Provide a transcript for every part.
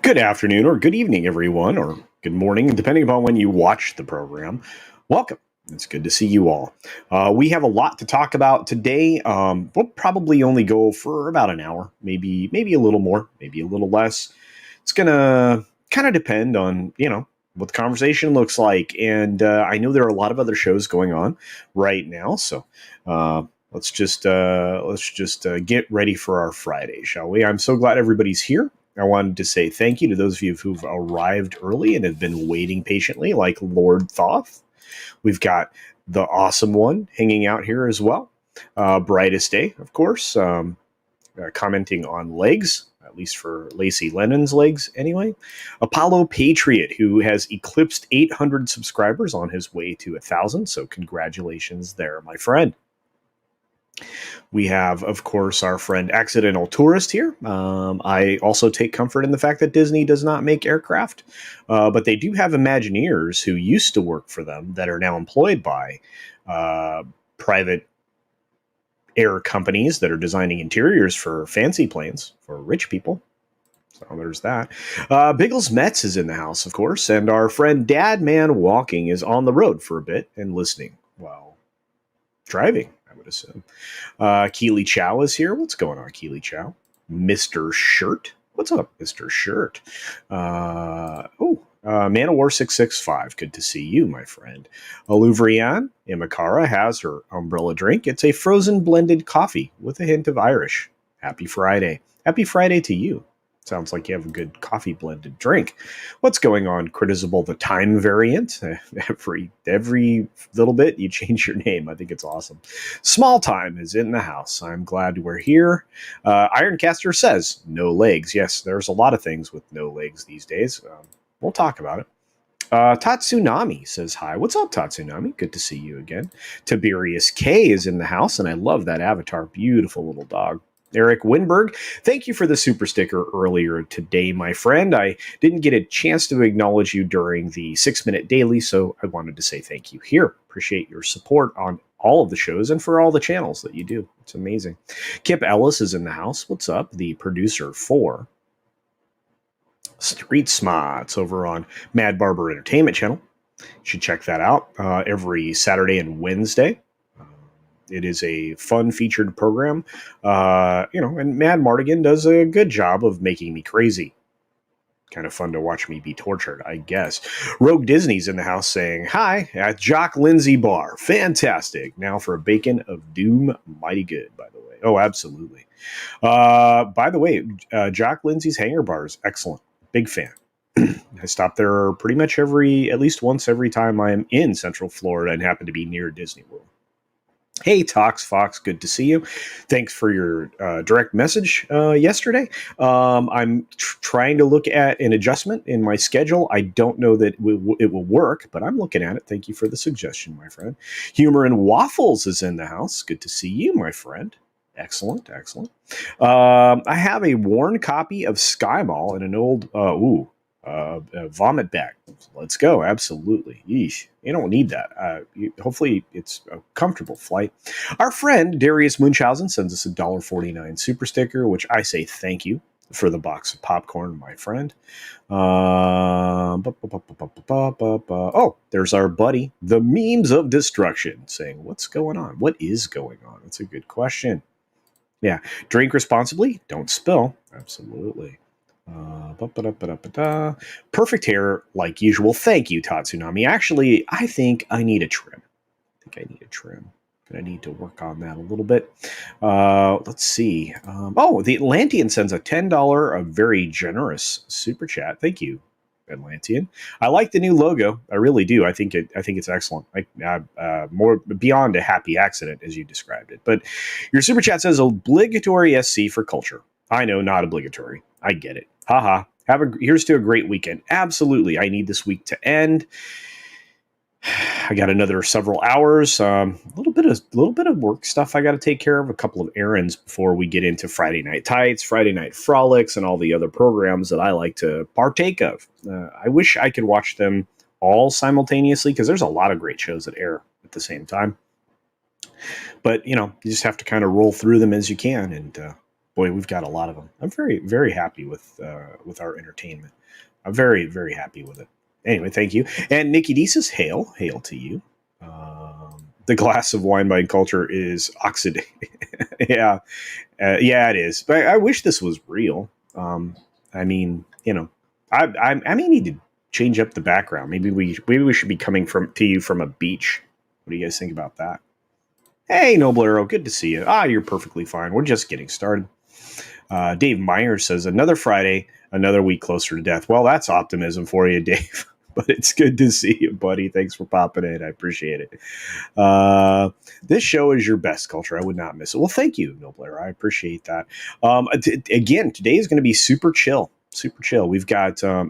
Good afternoon or good evening, everyone, or good morning, depending upon when you watch the program. Welcome. It's good to see you all. We have a lot to talk about today. We'll probably only go for about an hour, maybe a little more, maybe a little less. It's gonna kind of depend on what the conversation looks like, and I know there are a lot of other shows going on right now, so let's just get ready for our Friday, shall we? I'm so glad everybody's here. I wanted to say thank you to those of you who've arrived early and have been waiting patiently, like Lord Thoth. We've got the awesome one hanging out here as well. Brightest Day, of course, commenting on legs, at least for Lacey Lennon's legs anyway. Apollo Patriot, who has eclipsed 800 subscribers on his way to 1,000, so congratulations there, my friend. We have, of course, our friend Accidental Tourist here. I also take comfort in the fact that Disney does not make aircraft, but they do have Imagineers who used to work for them that are now employed by private air companies that are designing interiors for fancy planes for rich people. So there's that. Biggles Metz is in the house, of course, and our friend Dad Man Walking is on the road for a bit and listening while driving, I would assume. Keely Chow is here. What's going on, Keely Chow? Mr. Shirt. What's up, Mr. Shirt? Man of War 665. Good to see you, my friend. Aluvrian Imakara has her umbrella drink. It's a frozen blended coffee with a hint of Irish. Happy Friday. Happy Friday to you. Sounds like you have a good coffee blended drink. What's going on, Critizable the Time variant? Every little bit you change your name. I think it's awesome. Small Time is in the house. I'm glad we're here. Ironcaster says no legs. Yes, there's a lot of things with no legs these days. We'll talk about it. Tatsunami says hi. What's up, Tatsunami? Good to see you again. Tiberius K is in the house, and I love that avatar. Beautiful little dog. Eric Winberg, thank you for the super sticker earlier today, my friend. I didn't get a chance to acknowledge you during the 6-minute daily, so I wanted to say thank you here. Appreciate your support on all of the shows and for all the channels that you do. It's amazing. Kip Ellis is in the house. What's up? The producer for Street Smarts over on Mad Barber Entertainment Channel. You should check that out every Saturday and Wednesday. It is a fun featured program, and Mad Mardigan does a good job of making me crazy. Kind of fun to watch me be tortured, I guess. Rogue Disney's in the house saying, hi, at Jock Lindsay Bar. Fantastic. Now for a bacon of doom. Mighty good, by the way. Oh, absolutely. By the way, Jock Lindsay's Hanger Bar is excellent. Big fan. I stop there pretty much at least once every time I'm in Central Florida and happen to be near Disney World. Hey, Tox Fox, good to see you. Thanks for your direct message yesterday. I'm trying to look at an adjustment in my schedule. I don't know that it will work, but I'm looking at it. Thank you for the suggestion, my friend. Humor and Waffles is in the house. Good to see you, my friend. Excellent, excellent. I have a worn copy of Sky Mall and an old, vomit bag. Let's go. Absolutely. Yeesh. You don't need that. Hopefully it's a comfortable flight. Our friend Darius Munchausen sends us a $1.49 super sticker, which I say thank you for the box of popcorn, my friend. Oh, there's our buddy, the Memes of Destruction, saying, what's going on? What is going on? That's a good question. Yeah. Drink responsibly. Don't spill. Absolutely. Perfect hair, like usual. Thank you, Tatsunami. Actually, I think I need a trim. I need to work on that a little bit. Let's see. The Atlantean sends a $10, a very generous super chat. Thank you, Atlantean. I like the new logo. I really do. I think it's excellent. More beyond a happy accident, as you described it. But your super chat says obligatory SC for culture. I know, not obligatory. I get it. Haha. Here's to a great weekend. Absolutely. I need this week to end. I got another several hours. A little bit of work stuff I got to take care of. A couple of errands before we get into Friday Night Tights, Friday Night Frolics, and all the other programs that I like to partake of. I wish I could watch them all simultaneously because there's a lot of great shows that air at the same time. But you just have to kind of roll through them as you can, and Boy, we've got a lot of them. I'm very, very happy with our entertainment. I'm very, very happy with it. Anyway, thank you. And Nikki D says, hail to you. The glass of wine by culture is oxidated. Yeah, yeah, it is. But I wish this was real. I mean, I may need to change up the background. Maybe we should be coming to you from a beach. What do you guys think about that? Hey, Noble Arrow, good to see you. You're perfectly fine. We're just getting started. Dave Myers says, another Friday, another week closer to death. Well, that's optimism for you, Dave. But it's good to see you, buddy. Thanks for popping in. I appreciate it. This show is your best, Culture. I would not miss it. Well, thank you, Nobler. I appreciate that. Again, today is going to be super chill. Super chill. We've got so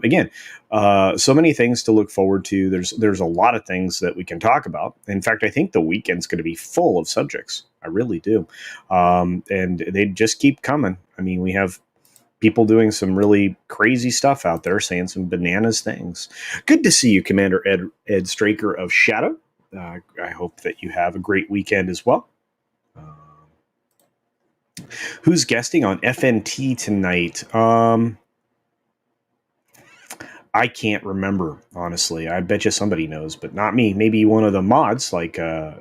many things to look forward to. There's a lot of things that we can talk about. In fact, I think the weekend's going to be full of subjects. I really do, and they just keep coming. I mean, we have people doing some really crazy stuff out there, saying some bananas things. Good to see you, Commander Ed Straker of Shadow. I hope that you have a great weekend as well. Who's guesting on FNT tonight? I can't remember, honestly. I bet you somebody knows, but not me. Maybe one of the mods, like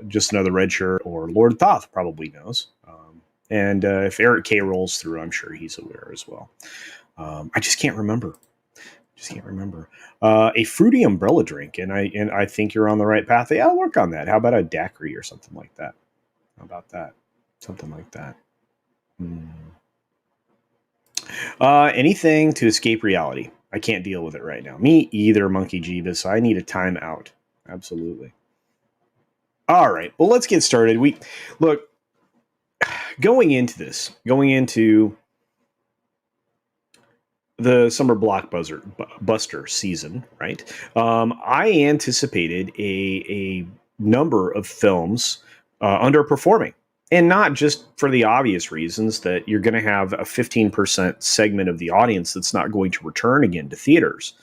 Just Another Red Shirt or Lord Thoth probably knows. And if Eric K rolls through, I'm sure he's aware as well. I just can't remember. A fruity umbrella drink, and I think you're on the right path. Yeah, I'll work on that. How about a daiquiri or something like that? How about that? Something like that. Anything to escape reality. I can't deal with it right now. Me either, Monkey Jeebus. I need a timeout. Absolutely. All right. Well, let's get started. Going into the summer blockbuster season, right? I anticipated a number of films underperforming. And not just for the obvious reasons that you're going to have a 15% segment of the audience that's not going to return again to theaters.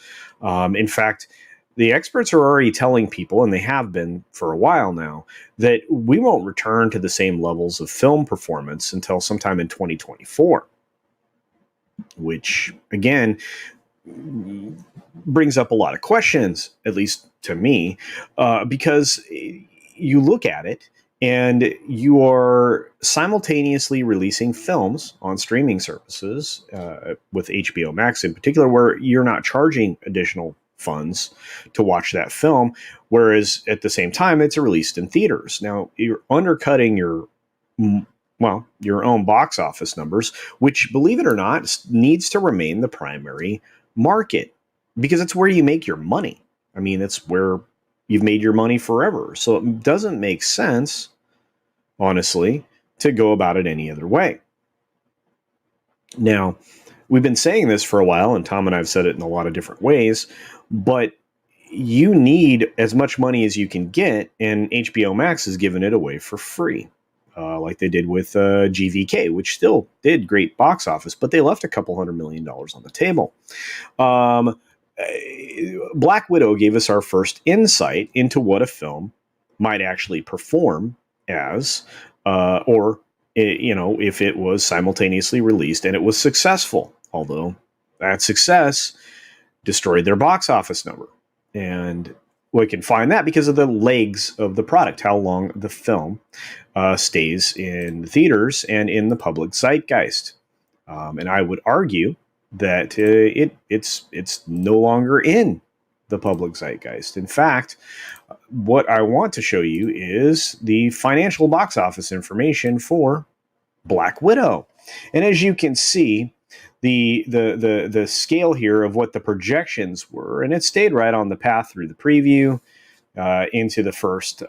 In fact, the experts are already telling people, and they have been for a while now, that we won't return to the same levels of film performance until sometime in 2024. Which, again, brings up a lot of questions, at least to me, because you look at it, and you are simultaneously releasing films on streaming services, with HBO Max in particular, where you're not charging additional funds to watch that film, whereas at the same time, it's released in theaters. Now, you're undercutting your own box office numbers, which, believe it or not, needs to remain the primary market because it's where you make your money. I mean, it's where you've made your money forever. So it doesn't make sense, honestly, to go about it any other way. Now, we've been saying this for a while, and Tom and I have said it in a lot of different ways, but you need as much money as you can get, and HBO Max has given it away for free. Like they did with GVK, which still did great box office, but they left a couple $100 million on the table. Black Widow gave us our first insight into what a film might actually perform as, or if it was simultaneously released and it was successful, although that success destroyed their box office number. And we can find that because of the legs of the product, how long the film stays in theaters and in the public zeitgeist. And I would argue that it's no longer in the public zeitgeist. In fact, what I want to show you is the financial box office information for Black Widow. And as you can see, the scale here of what the projections were, and it stayed right on the path through the preview into the first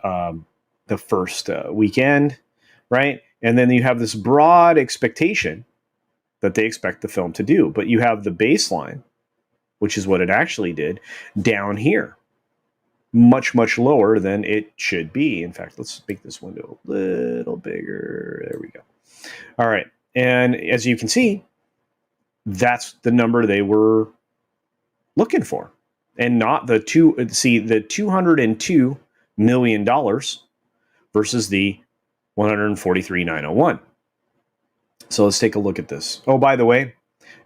weekend, right? And then you have this broad expectation that they expect the film to do, but you have the baseline, which is what it actually did, down here, much lower than it should be. In fact, let's make this window a little bigger. There we go. All right, and as you can see, that's the number they were looking for, and not the $202 million versus the 143,901. So let's take a look at this. Oh, by the way,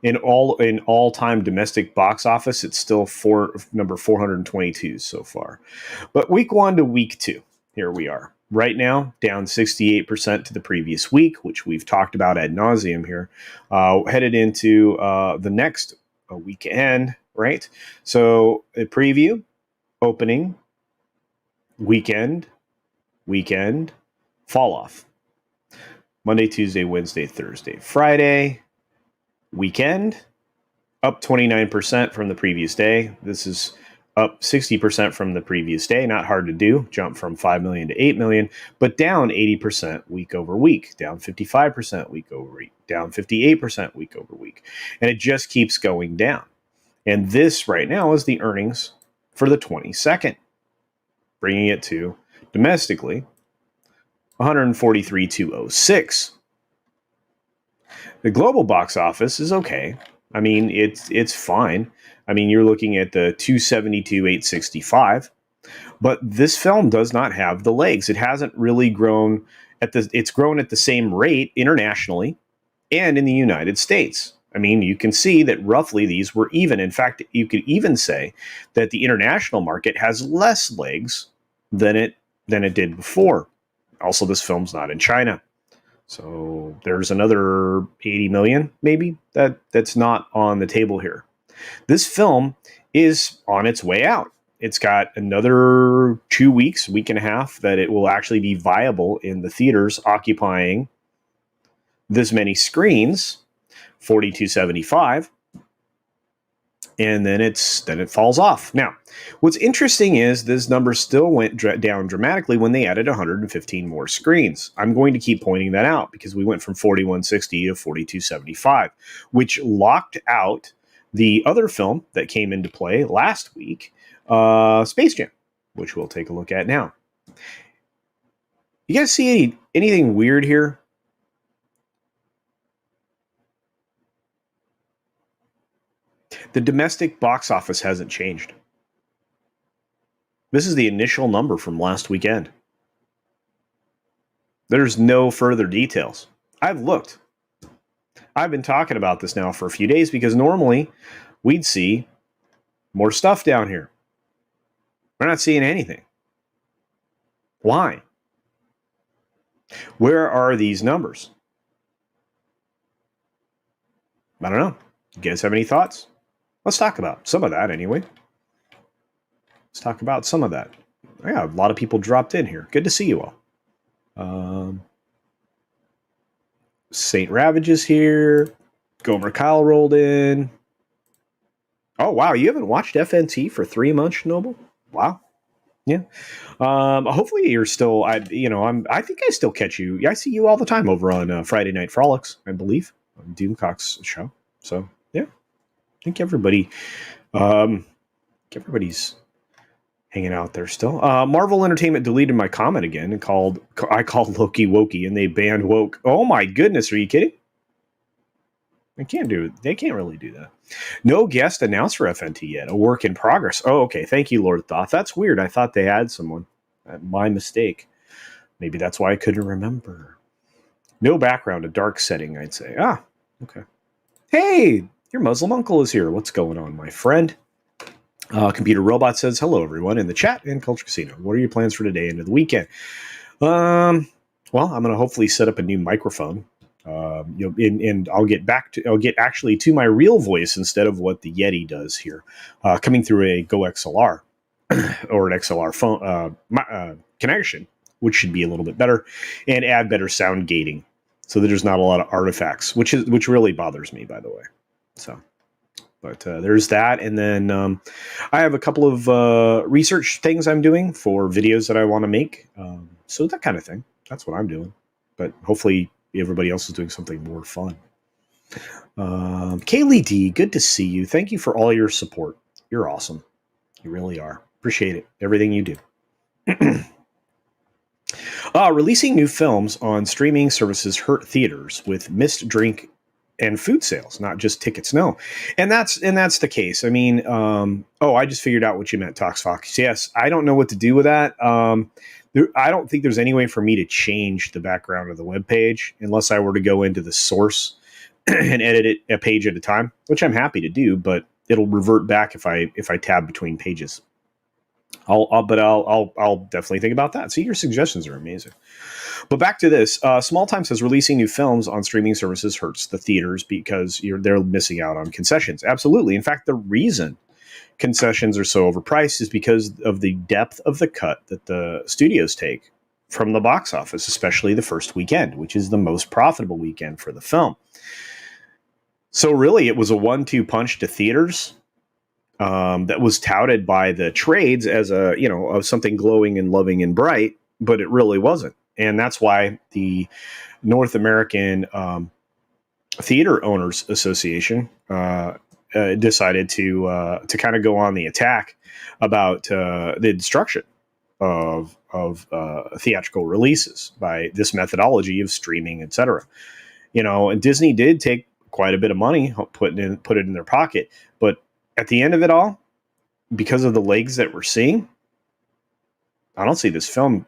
in all-time domestic box office, it's still number 422 so far. But week 1 to week 2, here we are. Right now, down 68% to the previous week, which we've talked about ad nauseum here. Headed into the next weekend, right? So a preview, opening, weekend, fall off. Monday, Tuesday, Wednesday, Thursday, Friday, weekend, up 29% from the previous day. This is up 60% from the previous day. Not hard to do. Jump from 5 million to 8 million, but down 80% week over week, down 55% week over week, down 58% week over week. And it just keeps going down. And this right now is the earnings for the 22nd, bringing it to domestically 143,206. The global box office is okay. I mean, it's fine. I mean, you're looking at the 272,865, but this film does not have the legs. It hasn't really grown it's grown at the same rate internationally and in the United States. I mean, you can see that roughly these were even. In fact, you could even say that the international market has less legs than it did before. Also, this film's not in China. So there's another 80 million, maybe, that's not on the table here. This film is on its way out. It's got another 2 weeks, week and a half, that it will actually be viable in the theaters, occupying this many screens, 4,275. And then it falls off. Now, what's interesting is this number still went down dramatically when they added 115 more screens. I'm going to keep pointing that out because we went from 4,160 to 4,275, which locked out the other film that came into play last week, Space Jam, which we'll take a look at now. You guys see anything weird here? The domestic box office hasn't changed. This is the initial number from last weekend. There's no further details. I've looked. I've been talking about this now for a few days because normally we'd see more stuff down here. We're not seeing anything. Why? Where are these numbers? I don't know. You guys have any thoughts? Let's talk about some of that anyway. Let's talk about some of that. Yeah, a lot of people dropped in here. Good to see you all. Saint Ravage is here. Gomer Kyle rolled in. Oh, wow. You haven't watched FNT for 3 months, Noble? Wow. Yeah. Hopefully you're still, I think I still catch you. I see you all the time over on Friday Night Frolics, I believe, on Doomcock's show. So, yeah. I think everybody's hanging out there still. Marvel Entertainment deleted my comment again and I called Loki Wokey and they banned woke. Oh my goodness, are you kidding? They can't really do that. No guest announced for FNT yet. A work in progress. Oh, okay. Thank you, Lord Thoth. That's weird. I thought they had someone. My mistake. Maybe that's why I couldn't remember. No background, a dark setting, I'd say. Ah, okay. Hey, your Muslim uncle is here. What's going on, my friend? Computer Robot says, hello, everyone, in the chat and Culture Casino. What are your plans for today into the weekend? Well, I'm going to hopefully set up a new microphone. And I'll get actually to my real voice instead of what the Yeti does here, coming through a Go XLR or an XLR phone connection, which should be a little bit better, and add better sound gating so that there's not a lot of artifacts, which really bothers me, by the way. So, but there's that, and then I have a couple of research things I'm doing for videos that I want to make. So that kind of thing. That's what I'm doing. But hopefully everybody else is doing something more fun. Kaylee D, good to see you. Thank you for all your support. You're awesome. You really are. Appreciate it. Everything you do. Releasing new films on streaming services hurt theaters with missed drink and food sales, not just tickets. No. And that's the case. I mean, I just figured out what you meant, Tox Fox. Yes, I don't know what to do with that. I don't think there's any way for me to change the background of the web page unless I were to go into the source and edit it a page at a time, which I'm happy to do, but it'll revert back if I tab between pages. I'll definitely think about that. See, your suggestions are amazing. But back to this, Small Time says releasing new films on streaming services hurts the theaters because they're missing out on concessions. Absolutely. In fact, the reason concessions are so overpriced is because of the depth of the cut that the studios take from the box office, especially the first weekend, which is the most profitable weekend for the film. So really, it was a 1-2 punch to theaters. That was touted by the trades as of something glowing and loving and bright, but it really wasn't. And that's why the North American Theater Owners Association decided to kind of go on the attack about the destruction of theatrical releases by this methodology of streaming, etc. And Disney did take quite a bit of money, put it in their pocket, but at the end of it all, because of the legs that we're seeing, I don't see this film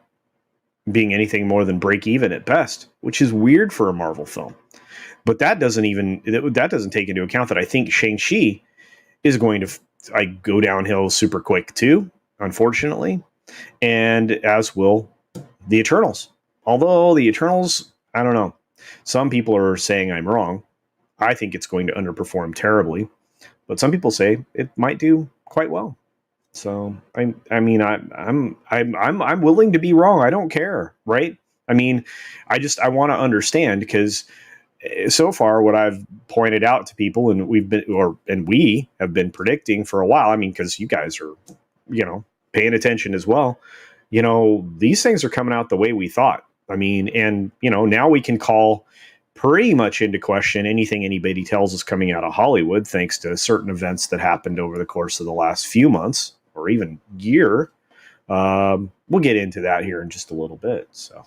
being anything more than break even at best, which is weird for a Marvel film. But that doesn't take into account that I think Shang-Chi is going to go downhill super quick too, unfortunately, and as will the Eternals. Although the Eternals, I don't know. Some people are saying I'm wrong. I think it's going to underperform terribly. But some people say it might do quite well. So I'm willing to be wrong. I don't care, right? I mean, I want to understand, because so far what I've pointed out to people, and we have been predicting for a while. I mean, because you guys are, paying attention as well. These things are coming out the way we thought. I mean, and now we can call pretty much into question anything anybody tells us coming out of Hollywood, thanks to certain events that happened over the course of the last few months or even year. We'll get into that here in just a little bit. So,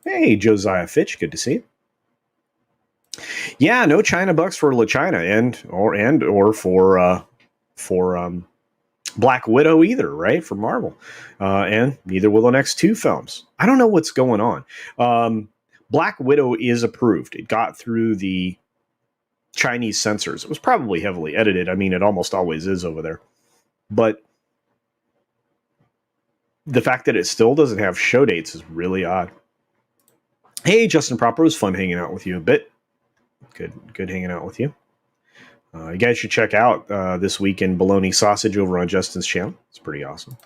hey, Josiah Fitch, good to see you. Yeah, no China bucks for LaChina or for Black Widow either, right? For Marvel, and neither will the next two films. I don't know what's going on. Black Widow is approved. It got through the Chinese censors. It was probably heavily edited. I mean, it almost always is over there. But the fact that it still doesn't have show dates is really odd. Hey, Justin Proper, it was fun hanging out with you a bit. Good hanging out with you. You guys should check out This Week in Bologna Sausage over on Justin's channel. It's pretty awesome.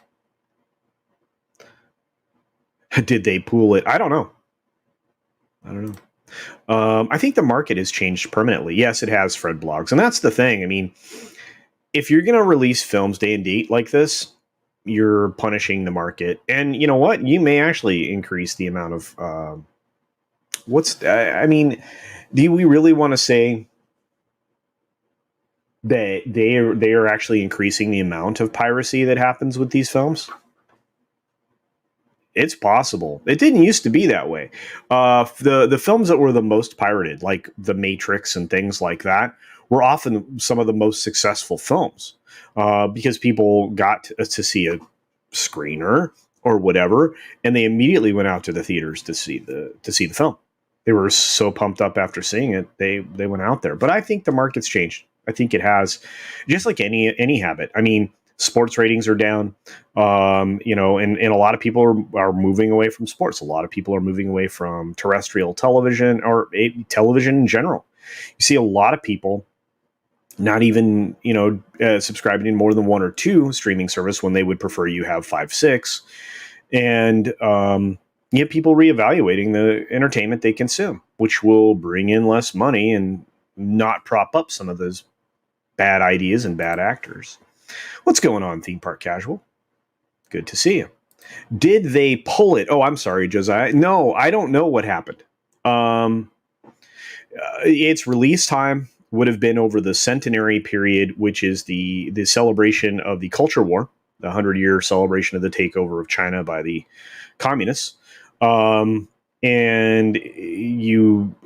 Did they pool it? I don't know. I think the market has changed permanently. Yes, it has, Fred Blogs. And that's the thing. I mean, if you're going to release films day and date like this, you're punishing the market. And you know what? You may actually increase the amount of... do we really want to say that they are actually increasing the amount of piracy that happens with these films? It's possible. It didn't used to be that way. The films that were the most pirated, like The Matrix and things like that, were often some of the most successful films because people got to see a screener or whatever, and they immediately went out to the theaters to see the film. They were so pumped up after seeing it, they went out there. But I think the market's changed. I think it has, just like any habit. I mean, sports ratings are down, and a lot of people are moving away from sports. A lot of people are moving away from terrestrial television or television in general. You see a lot of people not even, subscribing to more than one or two streaming service when they would prefer you have 5, 6. And you have people reevaluating the entertainment they consume, which will bring in less money and not prop up some of those bad ideas and bad actors. What's going on, Theme Park Casual? Good to see you. Did they pull it? Oh, I'm sorry, Josiah. No, I don't know what happened. Its release time would have been over the centenary period, which is the celebration of the Culture War, the 100-year celebration of the takeover of China by the communists. And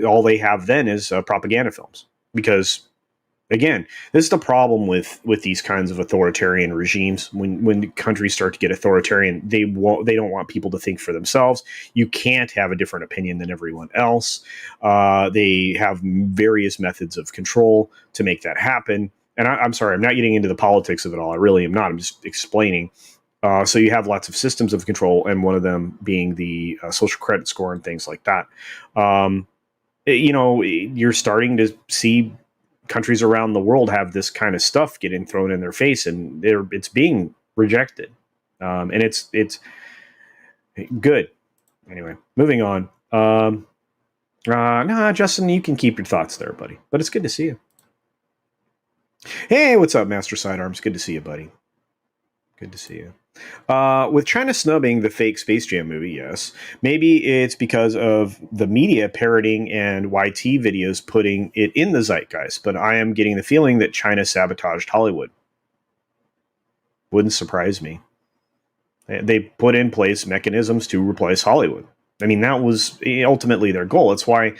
all they have then is propaganda films, because Again, this is the problem with these kinds of authoritarian regimes. When countries start to get authoritarian, they don't want people to think for themselves. You can't have a different opinion than everyone else. They have various methods of control to make that happen. And I'm sorry, I'm not getting into the politics of it all. I really am not. I'm just explaining. So you have lots of systems of control, and one of them being the social credit score and things like that. You're starting to see countries around the world have this kind of stuff getting thrown in their face, and it's being rejected, and it's good. Anyway, moving on. Nah, Justin, you can keep your thoughts there, buddy. But it's good to see you. Hey, what's up, Master Sidearms? Good to see you, buddy. Good to see you. With China snubbing the fake Space Jam movie, yes. Maybe it's because of the media parroting and YT videos putting it in the zeitgeist, but I am getting the feeling that China sabotaged Hollywood. Wouldn't surprise me. They put in place mechanisms to replace Hollywood. I mean, that was ultimately their goal. That's why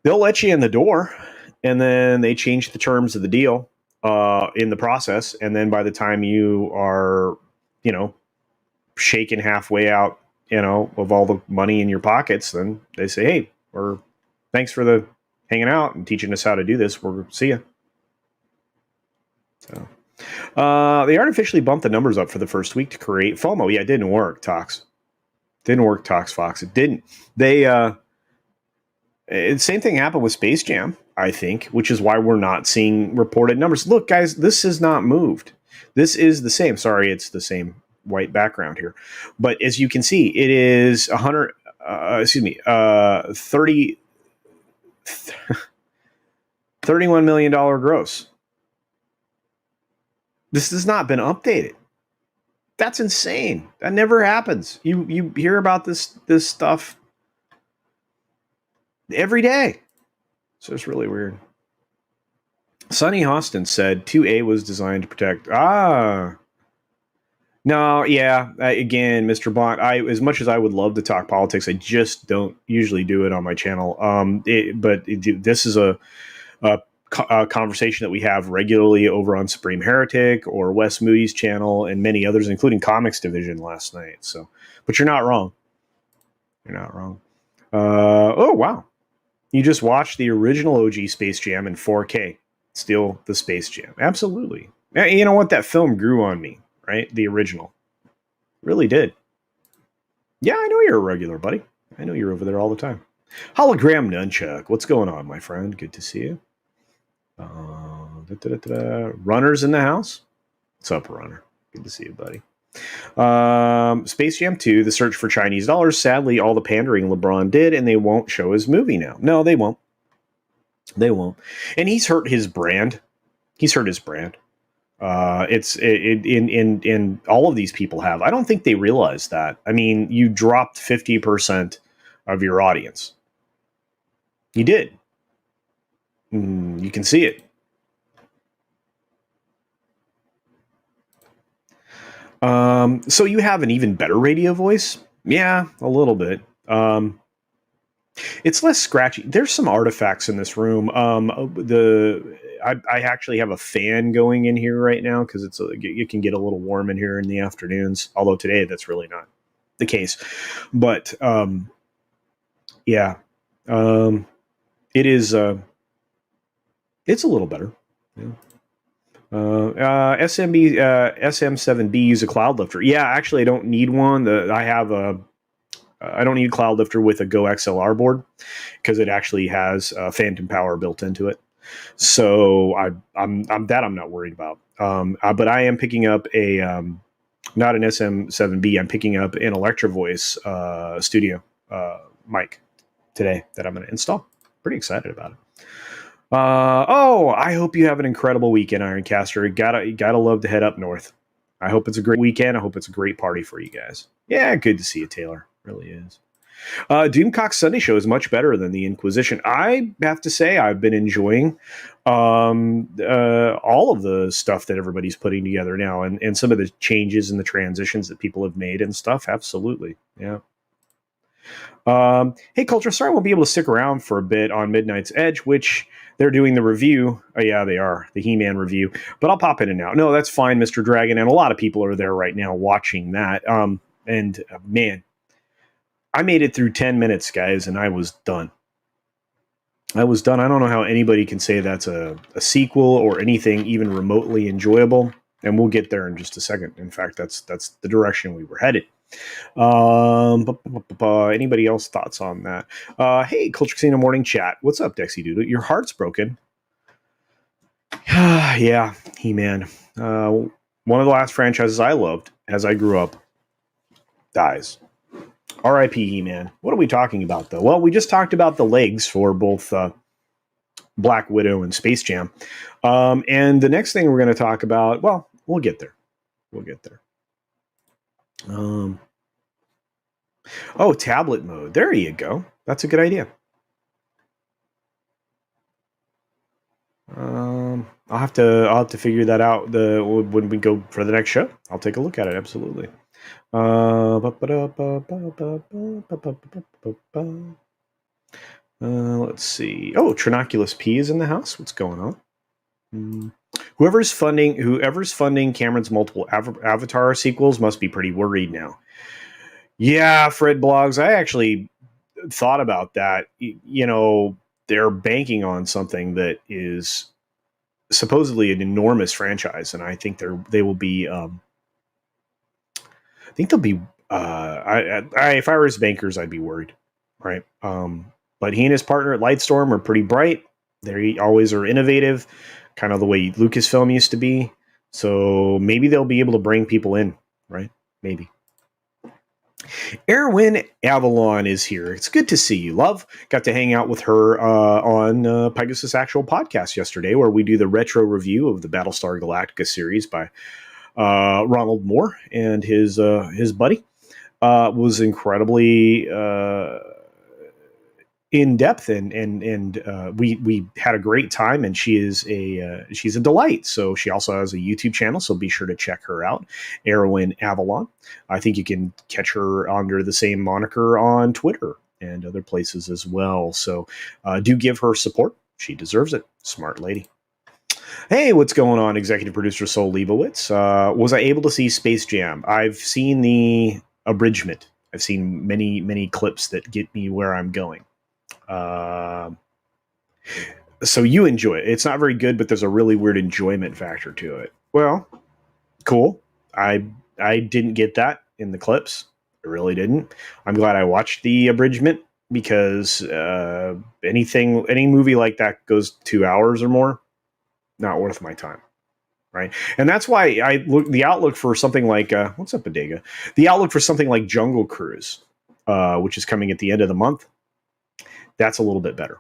they'll let you in the door, and then they change the terms of the deal in the process, and then by the time you are shaken halfway out, of all the money in your pockets, then they say, hey, thanks for the hanging out and teaching us how to do this. We'll see you. So, they artificially bumped the numbers up for the first week to create FOMO. Yeah, it didn't work, Tox. Didn't work, Tox Fox. It didn't. Same thing happened with Space Jam, I think, which is why we're not seeing reported numbers. Look, guys, this has not moved. This is the same. Sorry, it's the same white background here. But as you can see, it is 31 million dollar gross. This has not been updated. That's insane. That never happens. You hear about this stuff every day. So it's really weird. Sonny Hostin said 2A was designed to protect. No, yeah. Again, Mr. Bont, as much as I would love to talk politics, I just don't usually do it on my channel. This is a conversation that we have regularly over on Supreme Heretic or Wes Moody's channel and many others, including Comics Division last night. So, but you're not wrong. You're not wrong. Oh, wow. You just watched the original OG Space Jam in 4K. Still the Space Jam. Absolutely. You know what? That film grew on me, right? The original. Really did. Yeah, I know you're a regular, buddy. I know you're over there all the time. Hologram Nunchuck. What's going on, my friend? Good to see you. Runner's in the house. What's up, Runner? Good to see you, buddy. Space Jam 2, The Search for Chinese Dollars. Sadly, all the pandering LeBron did, and they won't show his movie now. No, they won't. They won't. And he's hurt his brand. It's in all of these people have. I don't think they realize that. I mean, you dropped 50% of your audience. You did. You can see it. So you have an even better radio voice? Yeah, a little bit. It's less scratchy. There's some artifacts in this room. I actually have a fan going in here right now because it can get a little warm in here in the afternoons. Although today that's really not the case. But yeah, it is. It's a little better. Yeah. SM7B use a cloud lifter. Yeah, actually, I don't need one. I don't need a cloud lifter with a Go XLR board because it actually has phantom power built into it. So I'm not worried about. But I am picking up not an SM7B. I'm picking up an Electro Voice studio mic today that I'm going to install. Pretty excited about it. I hope you have an incredible weekend, Ironcaster. Gotta love to head up north. I hope it's a great weekend. I hope it's a great party for you guys. Yeah, good to see you, Taylor. Really is. Doomcock's Sunday show is much better than the Inquisition. I have to say I've been enjoying all of the stuff that everybody's putting together now, and some of the changes and the transitions that people have made and stuff. Absolutely, yeah. Hey, Culture, sorry I won't be able to stick around for a bit on Midnight's Edge, which they're doing the review. Oh, yeah, they are. The He-Man review. But I'll pop in and out. No, that's fine, Mr. Dragon. And a lot of people are there right now watching that. Man, I made it through 10 minutes, guys, and I was done. I was done. I don't know how anybody can say that's a sequel or anything even remotely enjoyable. And we'll get there in just a second. In fact, that's the direction we were headed. Anybody else thoughts on that? Hey, Culture Casino morning chat. What's up, Dexy Doodle? Your heart's broken. Yeah, He-Man. One of the last franchises I loved as I grew up dies. R.I.P. He-Man. What are we talking about, though? Well, we just talked about the legs for both Black Widow and Space Jam. And the next thing we're going to talk about, well, we'll get there. We'll get there. Oh, tablet mode. There you go. That's a good idea. I'll have to figure that out when we go for the next show. I'll take a look at it. Absolutely. Let's see. Oh, Trinoculus P is in the house. What's going on? Whoever's funding Cameron's multiple Avatar sequels must be pretty worried now. Yeah, Fred Blogs. I actually thought about that. You know, they're banking on something that is supposedly an enormous franchise, and I think they will be. I think they'll be. If I were his bankers, I'd be worried, right? But he and his partner at Lightstorm are pretty bright. They always are innovative, kind of the way Lucasfilm used to be. So maybe they'll be able to bring people in, right? Maybe. Erwin Avalon is here. It's good to see you, love. Got to hang out with her on Pegasus Actual Podcast yesterday, where we do the retro review of the Battlestar Galactica series by Ronald Moore and his buddy. Was incredibly in depth, and we had a great time. And she's a delight. So she also has a YouTube channel, so be sure to check her out, Erwin Avalon. I think you can catch her under the same moniker on Twitter and other places as well. So do give her support. She deserves it. Smart lady. Hey, what's going on, executive producer Sol Leibowitz? Was I able to see Space Jam? I've seen the abridgment. I've seen many clips that get me where I'm going. So you enjoy it. It's not very good, but there's a really weird enjoyment factor to it. Well, cool. I didn't get that in the clips. I really didn't. I'm glad I watched the abridgment because any movie like that goes 2 hours or more, not worth my time. Right. And that's why the outlook for something like what's up, Bodega? The outlook for something like Jungle Cruise, which is coming at the end of the month. That's a little bit better.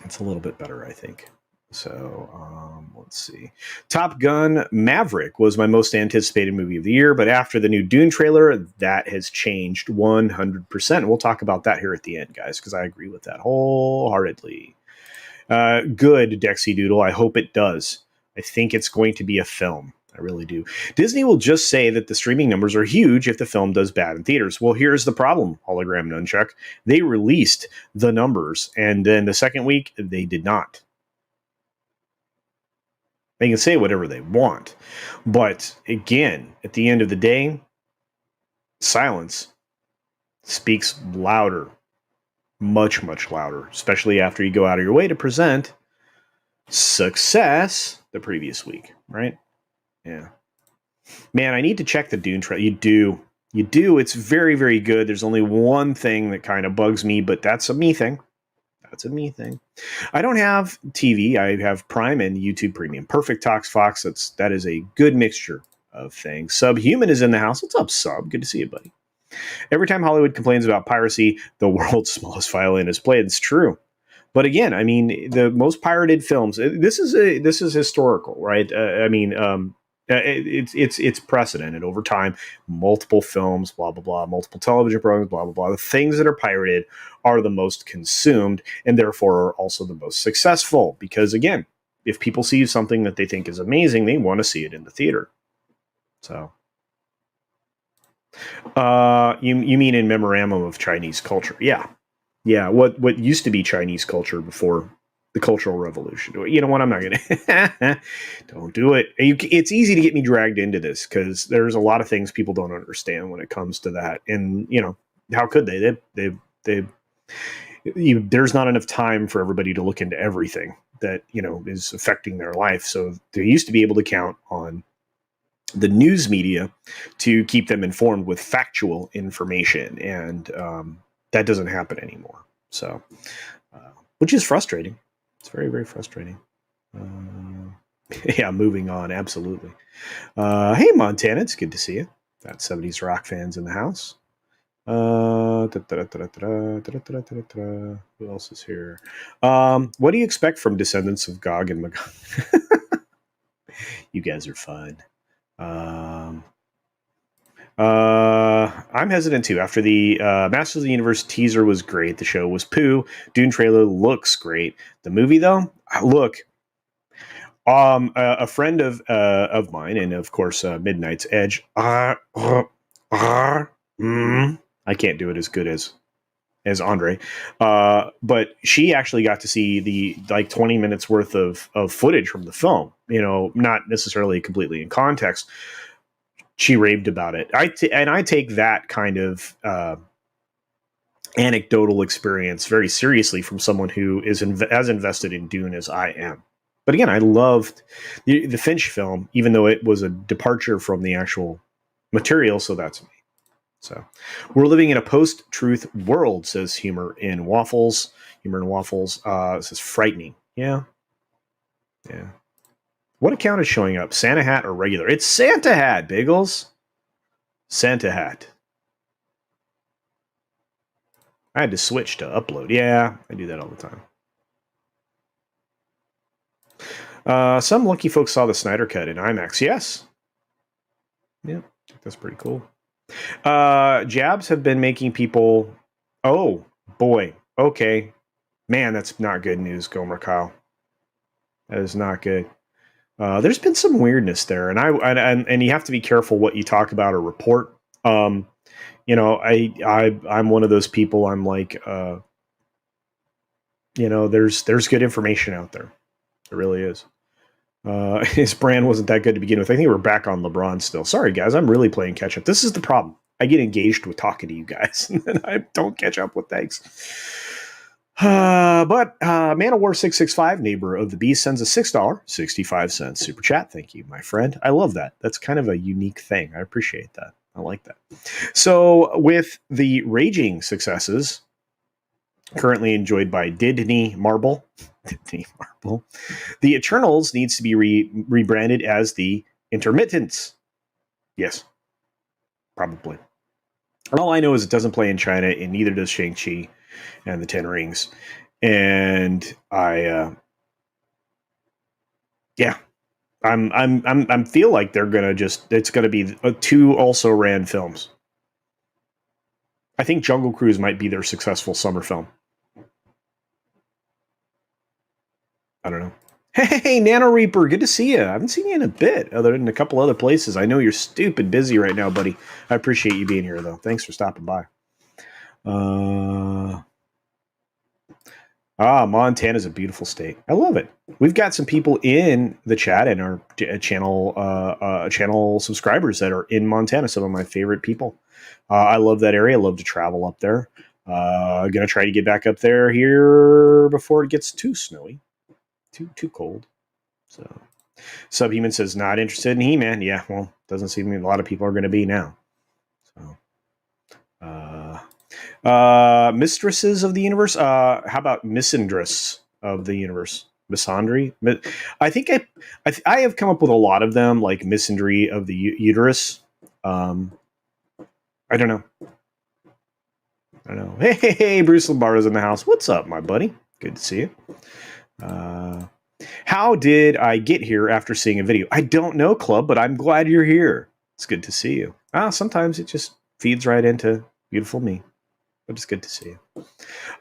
It's a little bit better, I think. So let's see. Top Gun Maverick was my most anticipated movie of the year, but after the new Dune trailer, that has changed 100%. We'll talk about that here at the end, guys, because I agree with that wholeheartedly. Good, Dexy Doodle. I hope it does. I think it's going to be a film. I really do. Disney will just say that the streaming numbers are huge if the film does bad in theaters. Well, here's the problem, Hologram Nunchuck. They released the numbers, and then the second week, they did not. They can say whatever they want. But again, at the end of the day, silence speaks louder. Much, much louder, especially after you go out of your way to present success the previous week, right? Yeah. Man, I need to check the Dune trailer. You do. It's very, very good. There's only one thing that kind of bugs me, but that's a me thing. I don't have TV. I have Prime and YouTube Premium. Perfect Talks Fox. That is a good mixture of things. Subhuman is in the house. What's up, Sub? Good to see you, buddy. Every time Hollywood complains about piracy, the world's smallest violin is played. It's true. But again, I mean, the most pirated films. This is historical, right? It's precedented over time. Multiple films, blah blah blah, multiple television programs, blah blah blah. The things that are pirated are the most consumed, and therefore are also the most successful. Because again, if people see something that they think is amazing, they want to see it in the theater. So You mean in memorandum of Chinese culture? Yeah, yeah. What used to be Chinese culture before the Cultural Revolution? You know what? I'm not gonna. Don't do it. It's easy to get me dragged into this because there's a lot of things people don't understand when it comes to that, and how could they? There's not enough time for everybody to look into everything that is affecting their life. So they used to be able to count on the news media to keep them informed with factual information, and that doesn't happen anymore. So, which is frustrating. It's very, very frustrating. Yeah, moving on. Absolutely. Hey, Montana, it's good to see you. Got 70s rock fans in the house. Who else is here? What do you expect from Descendants of Gog and Magog? You guys are fun. I'm hesitant too. After the Masters of the Universe teaser was great, the show was poo. Dune trailer looks great. The movie though, look. A friend of mine, and of course, Midnight's Edge. I can't do it as good as Andre, but she actually got to see the 20 minutes worth of footage from the film. Not necessarily completely in context. She raved about it. I take that kind of anecdotal experience very seriously from someone who is as invested in Dune as I am. But again, I loved the Finch film, even though it was a departure from the actual material. So that's me. So we're living in a post-truth world, says Humor in Waffles. Humor in Waffles says frightening. Yeah. Yeah. What account is showing up? Santa Hat or regular? It's Santa Hat, Biggles. Santa Hat. I had to switch to upload. Yeah, I do that all the time. Some lucky folks saw the Snyder Cut in IMAX. Yes. Yeah, that's pretty cool. Jabs have been making people... Oh, boy. Okay. Man, that's not good news, Gomer Kyle. That is not good. There's been some weirdness there, and you have to be careful what you talk about or report. I'm one of those people. I'm like, there's good information out there. It really is. His brand wasn't that good to begin with. I think we're back on LeBron still. Sorry, guys. I'm really playing catch up. This is the problem. I get engaged with talking to you guys, and then I don't catch up with things. But Man of War 665, neighbor of the beast, sends a $6.65 super chat. Thank you, my friend. I love that. That's kind of a unique thing. I appreciate that. I like that. So, with the raging successes currently enjoyed by Didney Marble, the Eternals needs to be rebranded as the Intermittents. Yes, probably. All I know is it doesn't play in China, and neither does Shang-Chi and the Ten Rings. And I feel like they're gonna it's gonna be two also ran films. I think Jungle Cruise might be their successful summer film. I don't know. Hey, Nano Reaper, good to see you. I haven't seen you in a bit, other than a couple other places. I know you're stupid busy right now, buddy. I appreciate you being here, though. Thanks for stopping by. Montana's a beautiful state. I love it. We've got some people in the chat and our channel subscribers that are in Montana. Some of my favorite people. I love that area. I love to travel up there. Gonna try to get back up there here before it gets too snowy, too cold. So, Subhuman says not interested in He-Man. Yeah, well, doesn't seem a lot of people are going to be now. So, Mistresses of the Universe. How about Misandress of the Universe? Misandry. I think I have come up with a lot of them, like Misandry of the Uterus. I don't know. Hey, Bruce Lombardo's in the house. What's up, my buddy? Good to see you. How did I get here after seeing a video? I don't know, Club, but I'm glad you're here. It's good to see you. Sometimes it just feeds right into beautiful me, but it's good to see you.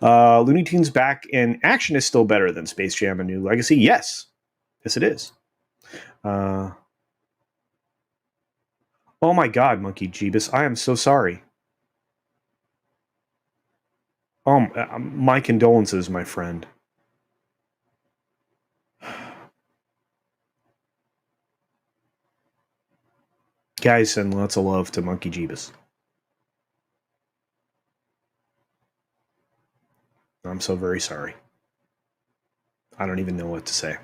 Looney Tunes back in action is still better than Space Jam: A New Legacy. Yes, it is. Oh my God, Monkey Jeebus, I am so sorry. My condolences, my friend. Guys, send lots of love to Monkey Jeebus. I'm so very sorry. I don't even know what to say.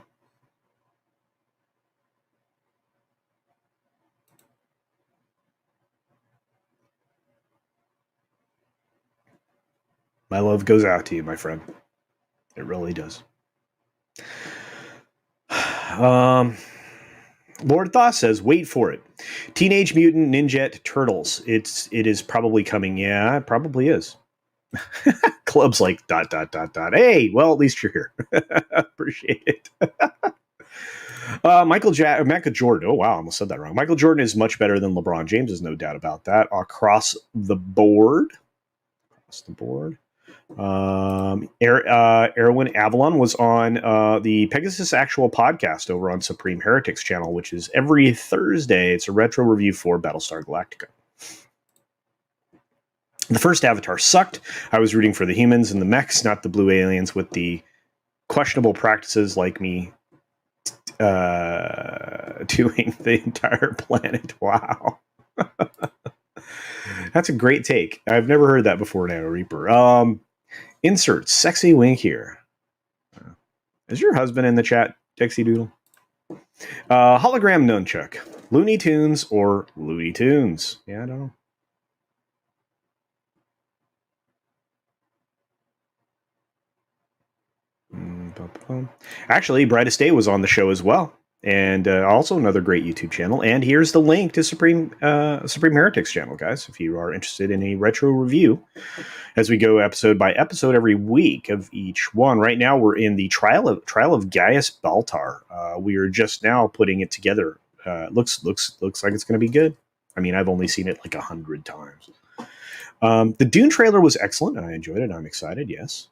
My love goes out to you, my friend. It really does. Lord Thaw says, "Wait for it. Teenage Mutant Ninja Turtles. It is probably coming. Yeah, it probably is." Club's like ... Hey, well, at least you're here. Appreciate it. Michael Jordan. Oh wow, I almost said that wrong. Michael Jordan is much better than LeBron James. There's no doubt about that. Across the board. Across the board. Erwin Avalon was on the Pegasus Actual podcast over on Supreme Heretics channel, which is every Thursday. It's a retro review for Battlestar Galactica. The first Avatar sucked. I was rooting for the humans and the mechs, not the blue aliens with the questionable practices like me doing the entire planet. Wow. That's a great take. I've never heard that before now, Reaper. Insert sexy wink here. Is your husband in the chat, Dixie Doodle? Hologram Nunchuck. Looney Tunes or Looney Tunes? Yeah, I don't know. Actually, Brightest Day was on the show as well, and also another great YouTube channel. And here's the link to Supreme Heretics channel, guys, if you are interested in a retro review, as we go episode by episode every week of each one. Right now, we're in the trial of Gaius Baltar. We are just now putting it together. Looks like it's going to be good. I mean, I've only seen it like 100 times. The Dune trailer was excellent, and I enjoyed it. I'm excited. Yes.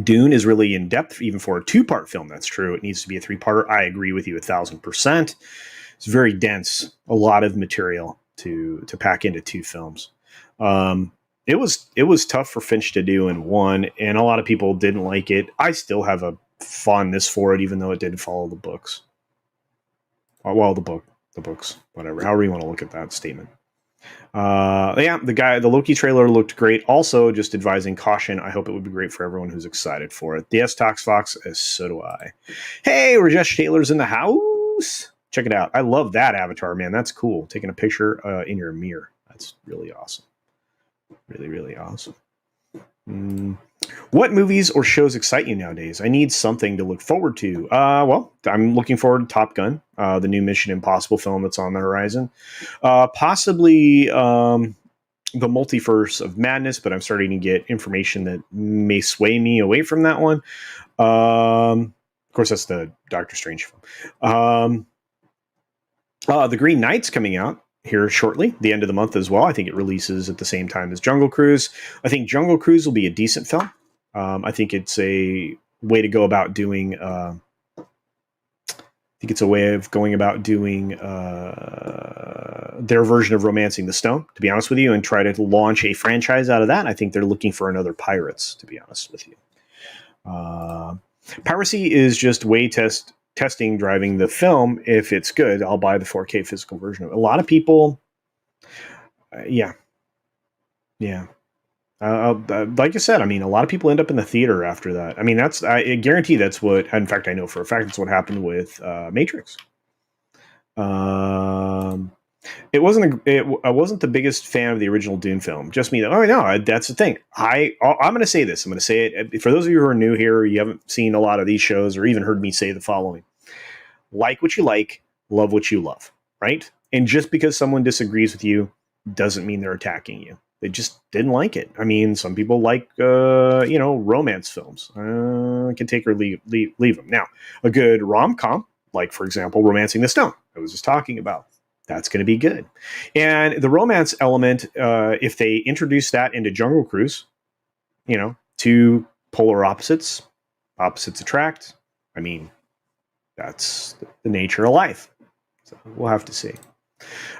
Dune is really in depth, even for a 2-part film. That's true. It needs to be a 3-parter. I agree with you 1,000%. It's very dense, a lot of material to pack into 2 films. It was tough for Finch to do in one, and a lot of people didn't like it. I still have a fondness for it, even though it didn't follow the books. Well, the books, whatever, however you want to look at that statement. The Loki trailer looked great. Also, just advising caution. I hope it would be great for everyone who's excited for it. DS Talks Fox, so do I. Hey, Rajesh Taylor's in the house. Check it out. I love that avatar, man. That's cool. Taking a picture in your mirror. That's really awesome. Really, really awesome. What movies or shows excite you nowadays? I need something to look forward to. Well, I'm looking forward to Top Gun, the new Mission Impossible film that's on the horizon. Possibly the Multiverse of Madness, but I'm starting to get information that may sway me away from that one. Of course, that's the Doctor Strange film. The Green Knight's coming out here shortly, the end of the month as well. I think it releases at the same time as Jungle Cruise. I think Jungle Cruise will be a decent film. I think it's a way to go about doing. I think it's a way of going about doing their version of Romancing the Stone, to be honest with you, and try to launch a franchise out of that. I think they're looking for another Pirates, to be honest with you. Piracy is just way testing driving the film. If it's good, I'll buy the 4K physical version of it. A lot of people, yeah. Like I said, I mean, a lot of people end up in the theater after that. I mean, I guarantee that's what. In fact, I know for a fact that's what happened with Matrix. I wasn't the biggest fan of the original Dune film. Just me. Oh no, that's the thing. I'm going to say this. I'm going to say it for those of you who are new here. You haven't seen a lot of these shows or even heard me say the following: like what you like, love what you love, right? And just because someone disagrees with you doesn't mean they're attacking you. They just didn't like it. I mean, some people like romance films. Can take or leave them. Now, a good rom-com, like for example, Romancing the Stone, I was just talking about. That's going to be good. And the romance element, if they introduce that into Jungle Cruise, 2 polar opposites attract. I mean, that's the nature of life. So we'll have to see.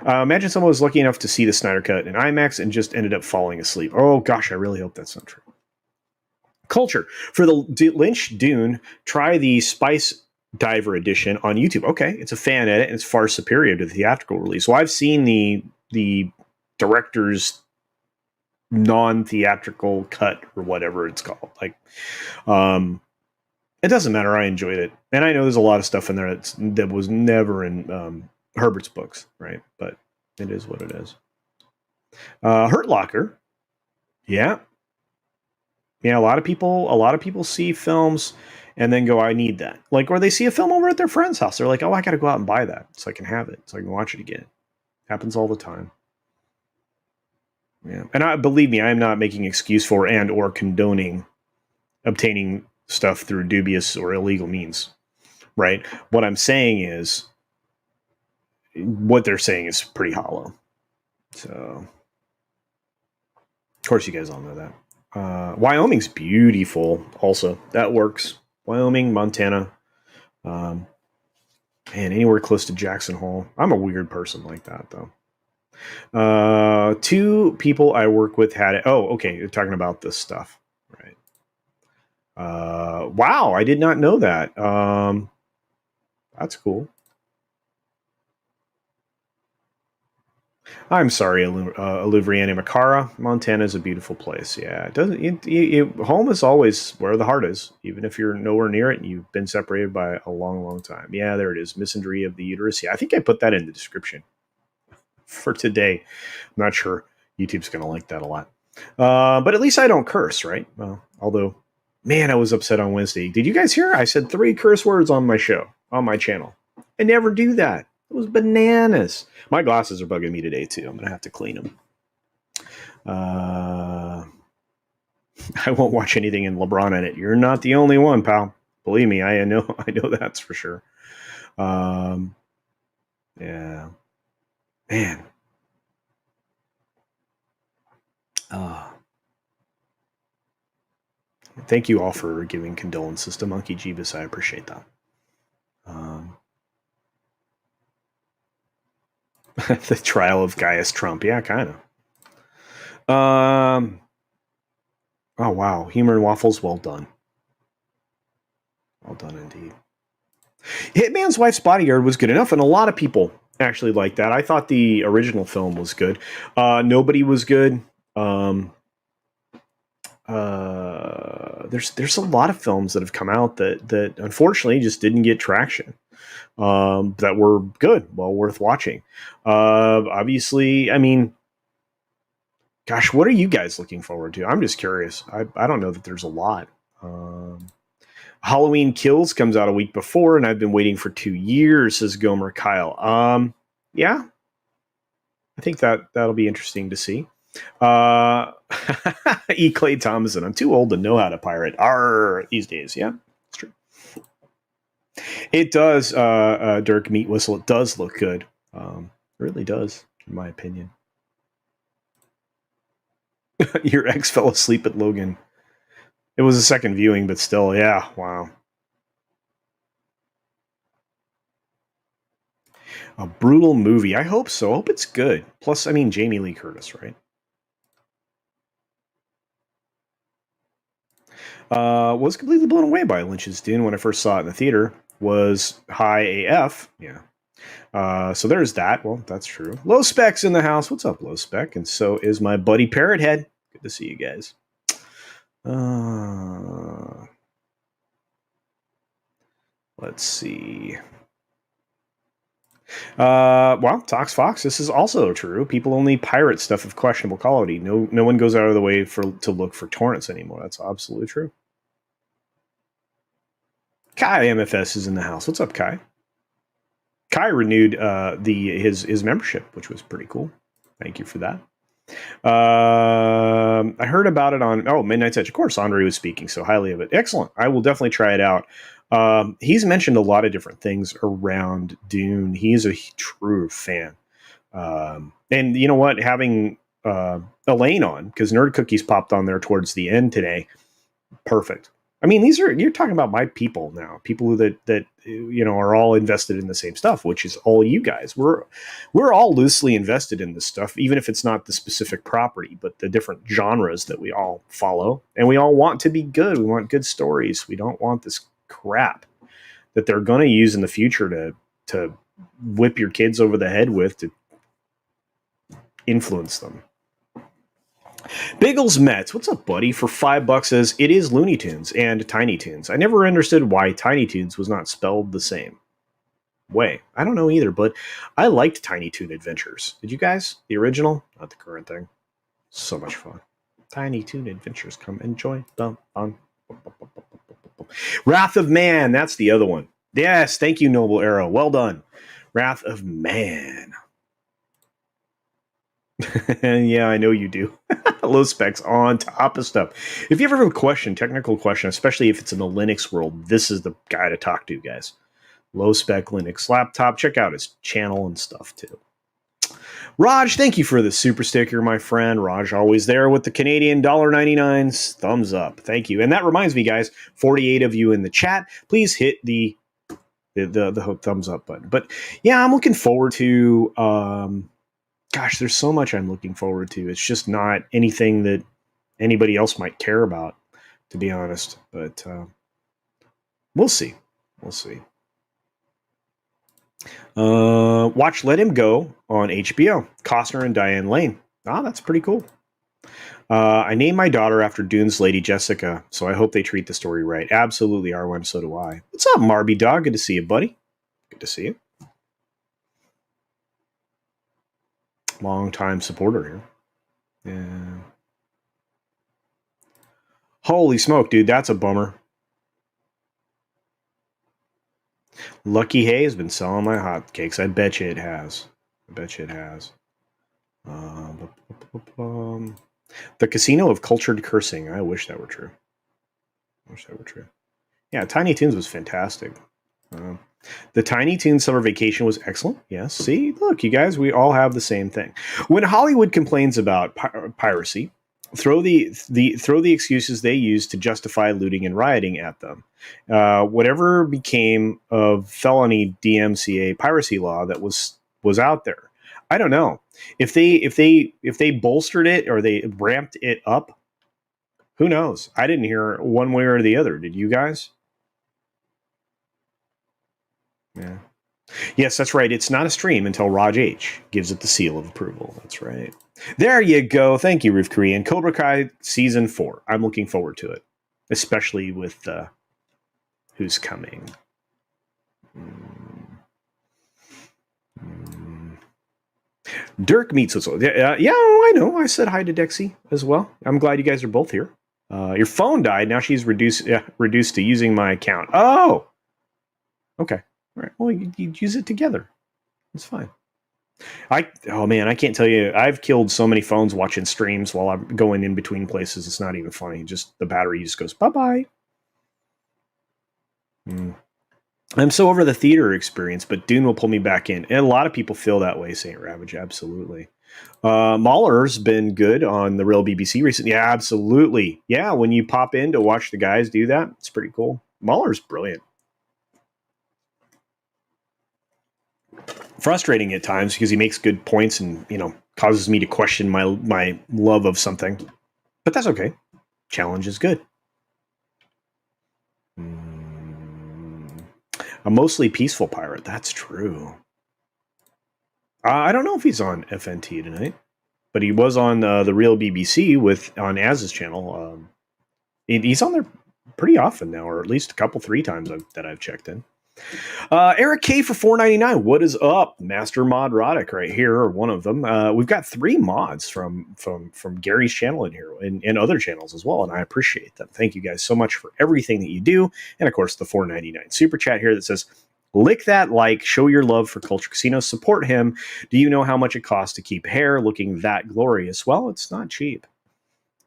Imagine someone was lucky enough to see the Snyder Cut in IMAX and just ended up falling asleep. Oh gosh, I really hope that's not true. Culture for the Lynch Dune. Try the Spice Diver edition on YouTube. Okay, it's a fan edit and it's far superior to the theatrical release. So I've seen the director's non-theatrical cut or whatever it's called. Like, it doesn't matter. I enjoyed it, and I know there's a lot of stuff in there that was never in Herbert's books, right? But it is what it is. Hurt Locker, yeah, yeah. A lot of people see films and then go, "I need that." Like, or they see a film over at their friend's house. They're like, "Oh, I got to go out and buy that so I can have it, so I can watch it again." Happens all the time. Yeah, and believe me, I am not making excuse for and or condoning obtaining stuff through dubious or illegal means, right? What I'm saying is, what they're saying is pretty hollow. So, of course, you guys all know that. Wyoming's beautiful. Also, that works. Wyoming, Montana, and anywhere close to Jackson Hole. I'm a weird person like that, though. Two people I work with had it. Oh, okay. You're talking about this stuff, right? Wow, I did not know that. That's cool. I'm sorry, Aluvriana Macara. Montana is a beautiful place. Yeah, it doesn't. Home is always where the heart is, even if you're nowhere near it and you've been separated by a long, long time. Yeah, there it is. Misandry of the Uterus. Yeah, I think I put that in the description for today. I'm not sure YouTube's going to like that a lot. But at least I don't curse, right? Well, although, man, I was upset on Wednesday. Did you guys hear? I said 3 curse words on my show, on my channel. I never do that. It was bananas. My glasses are bugging me today, too. I'm going to have to clean them. I won't watch anything in LeBron in it. You're not the only one, pal. Believe me, I know that's for sure. Yeah. Man. Thank you all for giving condolences to Monkey Jeebus. I appreciate that. The trial of Gaius Trump. Yeah, kind of. Oh, wow. Humor and Waffles, well done. Well done indeed. Hitman's Wife's Bodyguard was good enough, and a lot of people actually liked that. I thought the original film was good. Nobody was good. There's a lot of films that have come out that unfortunately just didn't get traction. That were good, well worth watching. Obviously, I mean, gosh, what are you guys looking forward to? I'm just curious. I don't know that there's a lot. Halloween Kills comes out a week before, and I've been waiting for 2 years, says Gomer Kyle. Yeah, I think that'll be interesting to see. E. Clay Thomason. I'm too old to know how to pirate. These days. Yeah, it's true. It does, Dirk Meat Whistle. It does look good. It really does, in my opinion. Your ex fell asleep at Logan. It was a second viewing, but still, yeah, wow. A brutal movie. I hope so. I hope it's good. Plus, I mean, Jamie Lee Curtis, right? Was completely blown away by Lynch's Dune when I first saw it in the theater. Was high AF. Yeah. So there's that. Well, that's true. Low Spec's in the house. What's up, Low Spec? And so is my buddy Parrothead. Good to see you guys. Let's see. Well, Tox Fox, this is also true. People only pirate stuff of questionable quality. No one goes out of the way to look for torrents anymore. That's absolutely true. Kai MFS is in the house. What's up, Kai? Kai renewed his membership, which was pretty cool. Thank you for that. I heard about it on Midnight's Edge. Of course, Andre was speaking so highly of it. Excellent. I will definitely try it out. He's mentioned a lot of different things around Dune. He's a true fan. And you know what? Having Elaine on, because Nerd Cookies popped on there towards the end today. Perfect. I mean, you're talking about my people now, people that are all invested in the same stuff, which is all you guys. We're all loosely invested in this stuff, even if it's not the specific property, but the different genres that we all follow, and we all want to be good. We want good stories. We don't want this crap that they're going to use in the future to whip your kids over the head with to influence them. Biggles Mets, what's up, buddy? For $5 says it is Looney Tunes and Tiny Toons. I never understood why Tiny Toons was not spelled the same way. I don't know either, but I liked Tiny Toon Adventures. Did you guys? The original, not the current thing. So much fun. Tiny Toon Adventures, come enjoy the fun. Wrath of Man, that's the other one. Yes, thank you, Noble Arrow. Well done. Wrath of Man. Yeah, I know you do. Low specs on top of stuff. If you ever have a question, technical question, especially if it's in the Linux world, this is the guy to talk to, guys. Low spec Linux laptop. Check out his channel and stuff too. Raj, thank you for the super sticker, my friend. Raj, always there with the Canadian $1.99s. Thumbs up. Thank you. And that reminds me, guys, 48 of you in the chat. Please hit the thumbs up button. But yeah, I'm looking forward to. Gosh, there's so much I'm looking forward to. It's just not anything that anybody else might care about, to be honest. But we'll see. We'll see. Watch Let Him Go on HBO. Costner and Diane Lane. That's pretty cool. I named my daughter after Dune's Lady Jessica, so I hope they treat the story right. Absolutely, Arwen, so do I. What's up, Marby Dog? Good to see you, buddy. Good to see you. Long-time supporter here. Yeah. Holy smoke, dude, that's a bummer. Lucky Hay has been selling my hotcakes. I bet you it has. The Casino of Cultured Cursing. I wish that were true. Yeah, Tiny Toons was fantastic. The Tiny Toons Summer Vacation was excellent. Yes. See, look, you guys, we all have the same thing. When Hollywood complains about piracy, throw the excuses they use to justify looting and rioting at them. Whatever became of felony DMCA piracy law that was out there, I don't know if they bolstered it or they ramped it up. Who knows? I didn't hear one way or the other. Did you guys? Yeah. Yes, that's right. It's not a stream until Raj H gives it the seal of approval. That's right. There you go. Thank you, Roof Korean. Cobra Kai Season 4. I'm looking forward to it, especially with who's coming. Dirk meets us. Yeah, I know. I said hi to Dexy as well. I'm glad you guys are both here. Your phone died. Now she's reduced to using my account. Oh, okay. All right. Well, you use it together. It's fine. I can't tell you. I've killed so many phones watching streams while I'm going in between places. It's not even funny. Just the battery just goes bye-bye. I'm so over the theater experience, but Dune will pull me back in. And a lot of people feel that way, St. Ravage. Absolutely. Mahler's been good on the Real BBC recently. Yeah, absolutely. Yeah, when you pop in to watch the guys do that, it's pretty cool. Mahler's brilliant. Frustrating at times because he makes good points and causes me to question my love of something, but that's okay. Challenge is good. A mostly peaceful pirate. That's true. I don't know if he's on FNT tonight, but he was on the Real BBC on Az's channel. He's on there pretty often now, or at least 3 times that I've checked in. Eric K for $4.99. What is up, Master Mod Roddick right here, or one of them. We've got 3 mods from Gary's channel in here and other channels as well, and I appreciate them. Thank you guys so much for everything that you do, and of course the $4.99 super chat here that says, "Lick that like, show your love for Culture Casino, support him. Do you know how much it costs to keep hair looking that glorious?" Well, it's not cheap.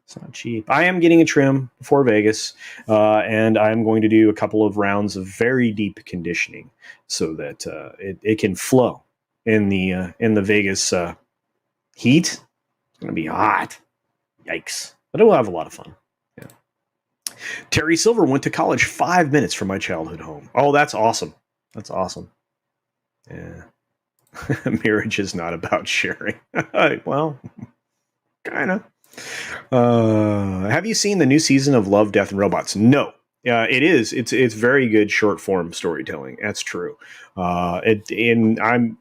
It's not cheap. I am getting a trim before Vegas, and I'm going to do a couple of rounds of very deep conditioning so that it can flow in the Vegas heat. It's going to be hot. Yikes! But it will have a lot of fun. Yeah. Terry Silver went to college 5 minutes from my childhood home. Oh, that's awesome. That's awesome. Yeah. Marriage is not about sharing. Well, kind of. Have you seen the new season of Love, Death, and Robots? No. It is. It's very good short form storytelling. That's true. The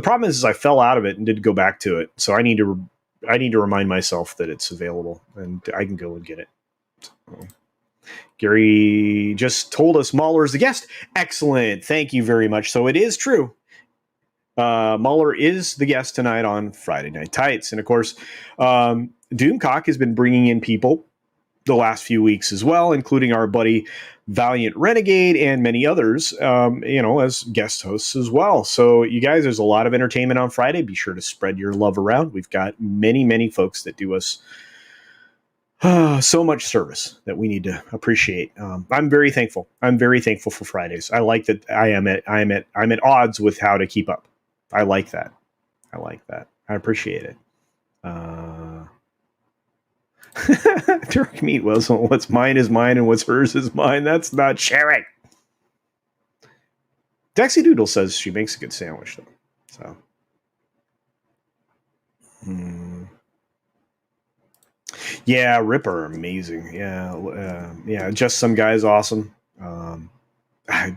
problem is I fell out of it and did go back to it. So I need to remind myself that it's available and I can go and get it. So, Gary just told us Mahler is the guest. Excellent. Thank you very much. So it is true. Mahler is the guest tonight on Friday Night Tights. And of course, Doomcock has been bringing in people the last few weeks as well, including our buddy Valiant Renegade and many others, as guest hosts as well. So you guys, there's a lot of entertainment on Friday. Be sure to spread your love around. We've got many, many folks that do us so much service that we need to appreciate. I'm very thankful. I'm very thankful for Fridays. I like that I'm at odds with how to keep up. I like that. I appreciate it. Dirk Meat was what's mine is mine and what's hers is mine. That's not sharing. Dexy Doodle says she makes a good sandwich though. So. Yeah, Ripper, amazing. Yeah, just some guys, awesome.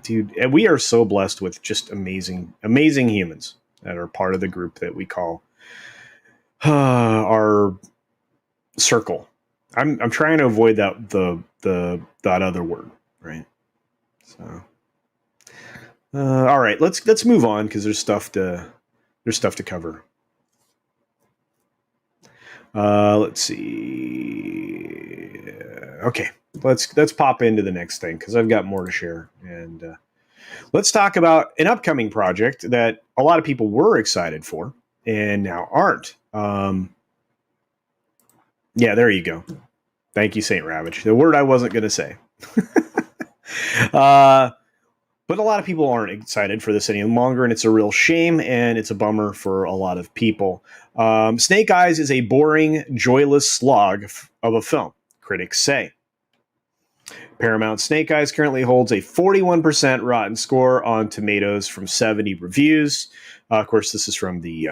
Dude, and we are so blessed with just amazing humans that are part of the group that we call our circle. I'm trying to avoid that other word, right? So, all right, let's move on because there's stuff to cover. Let's see. Okay, let's pop into the next thing because I've got more to share. And let's talk about an upcoming project that a lot of people were excited for and now aren't. Yeah, there you go. Thank you, Saint Ravage. The word I wasn't going to say. But a lot of people aren't excited for this any longer, and it's a real shame, and it's a bummer for a lot of people. Snake Eyes is a boring, joyless slog of a film, critics say. Paramount Snake Eyes currently holds a 41% Rotten score on Tomatoes from 70 reviews. Of course, this is from the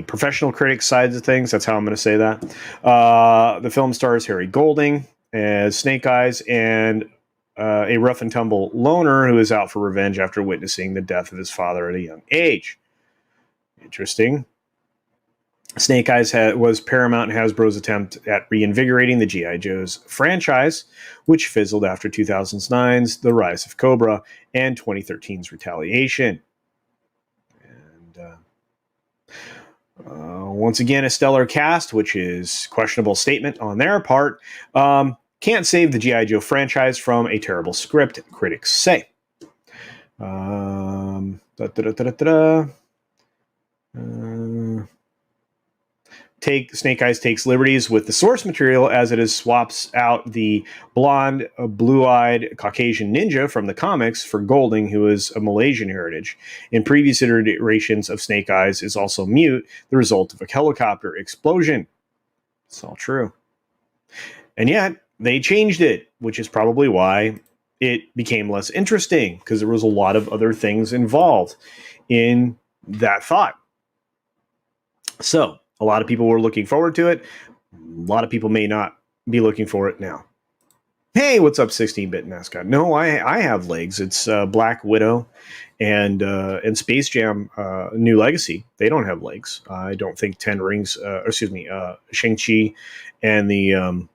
professional critics sides of things. That's how I'm going to say that. The film stars Harry Golding as Snake Eyes and a rough and tumble loner who is out for revenge after witnessing the death of his father at a young age. Interesting. Snake Eyes was Paramount and Hasbro's attempt at reinvigorating the G.I. Joe's franchise, which fizzled after 2009's The Rise of Cobra and 2013's Retaliation. Once again, a stellar cast, which is questionable statement on their part, can't save the G.I. Joe franchise from a terrible script, critics say. Snake Eyes takes liberties with the source material as it is swaps out the blonde, blue-eyed Caucasian ninja from the comics for Golding, who is of Malaysian heritage. In previous iterations of Snake Eyes is also mute, the result of a helicopter explosion. It's all true. And yet, they changed it, which is probably why it became less interesting, because there was a lot of other things involved in that thought. So, a lot of people were looking forward to it. A lot of people may not be looking for it now. Hey, what's up, 16-bit mascot? No, I have legs. It's Black Widow and Space Jam New Legacy. They don't have legs. I don't think Shang-Chi and the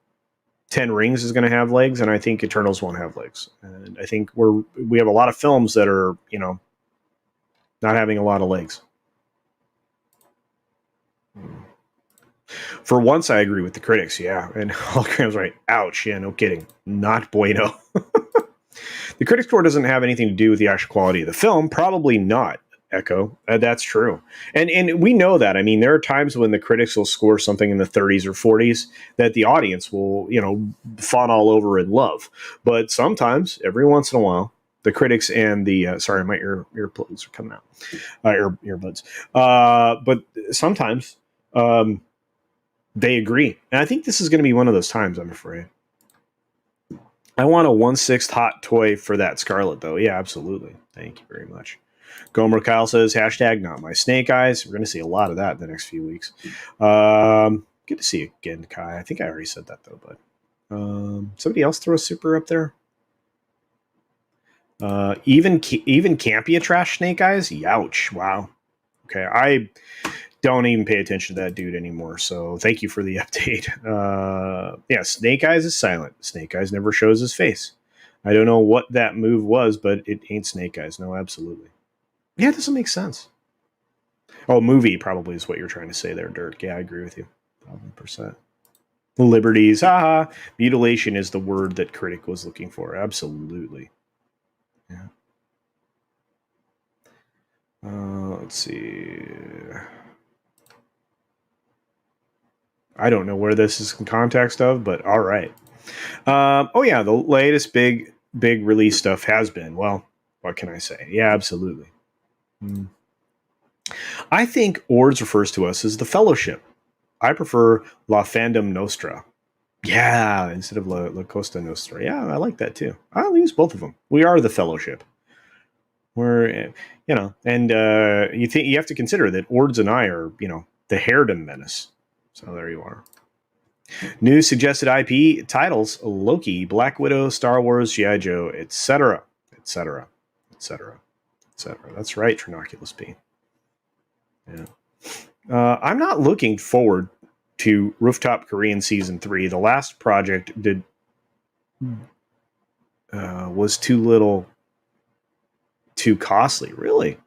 10 Rings is going to have legs, and I think Eternals won't have legs. And I think we have a lot of films that are, not having a lot of legs. For once, I agree with the critics, yeah. And Hologram's right. Ouch, yeah, no kidding. Not bueno. The critic score doesn't have anything to do with the actual quality of the film. Probably not, Echo. That's true. And we know that. I mean, there are times when the critics will score something in the 30s or 40s that the audience will, fawn all over and love. But sometimes, every once in a while, the critics and the sorry, my earplugs are coming out, earbuds. But sometimes they agree, and I think this is going to be one of those times. I'm afraid. I want a 1/6 hot toy for that Scarlet, though. Yeah, absolutely. Thank you very much. Gomer Kyle says, hashtag not my snake eyes. We're going to see a lot of that in the next few weeks. Good to see you again, Kai. I think I already said that, though. But somebody else throw a super up there? Even Campia trash snake eyes? Youch. Wow. Okay, I don't even pay attention to that dude anymore. So thank you for the update. Yeah, Snake Eyes is silent. Snake Eyes never shows his face. I don't know what that move was, but it ain't Snake Eyes. No, absolutely. Yeah, it doesn't make sense. Oh, movie probably is what you're trying to say there, Dirk. Yeah, I agree with you. 1,000%. Liberties. Haha. Mutilation is the word that Critic was looking for. Absolutely. Yeah. Let's see. I don't know where this is in context of, but all right. Oh yeah, the latest big release stuff has been. Well, what can I say? Yeah, absolutely. I think Ords refers to us as the Fellowship. I prefer La Fandom Nostra. Yeah, instead of La Costa Nostra. Yeah, I like that too. I'll use both of them. We are the Fellowship. We're, and you have to consider that Ords and I are, the Haredom Menace. So there you are. New suggested IP titles: Loki, Black Widow, Star Wars, G.I. Joe, etc., etc., etc., etc. That's right, Trinoculus P. Yeah. I'm not looking forward to Rooftop Korean Season 3. The last project was too costly, really.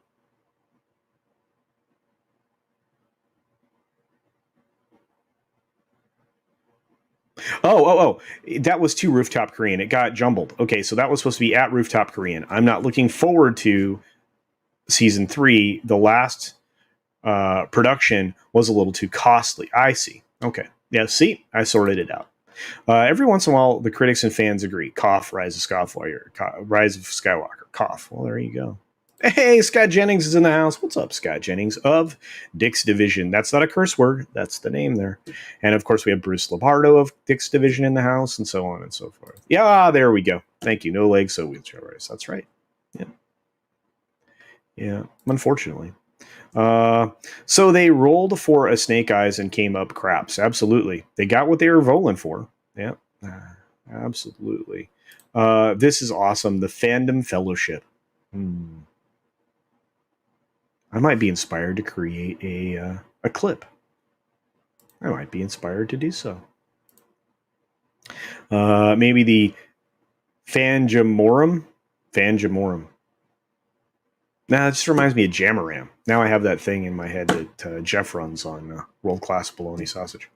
Oh, that was too Rooftop Korean. It got jumbled. Okay, so that was supposed to be at Rooftop Korean. I'm not looking forward to Season 3. The last production was a little too costly. I see. Okay. Yeah, see? I sorted it out. Every once in a while, the critics and fans agree. Cough, Rise of Skywalker. Rise of Skywalker. Cough. Well, there you go. Hey, Scott Jennings is in the house. What's up, Scott Jennings of Dick's Division? That's not a curse word. That's the name there. And of course, we have Bruce Lombardo of Dick's Division in the house, and so on and so forth. Yeah, there we go. Thank you. No legs, so wheelchair race. That's right. Yeah. Yeah. Unfortunately. So they rolled for a Snake Eyes and came up craps. Absolutely. They got what they were rolling for. Yeah. Absolutely. This is awesome. The Fandom Fellowship. I might be inspired to create a clip. I might be inspired to do so. Maybe the Fanjamorum. Nah, it just reminds me of Jamaram. Now I have that thing in my head that Jeff runs on World Class Bologna Sausage.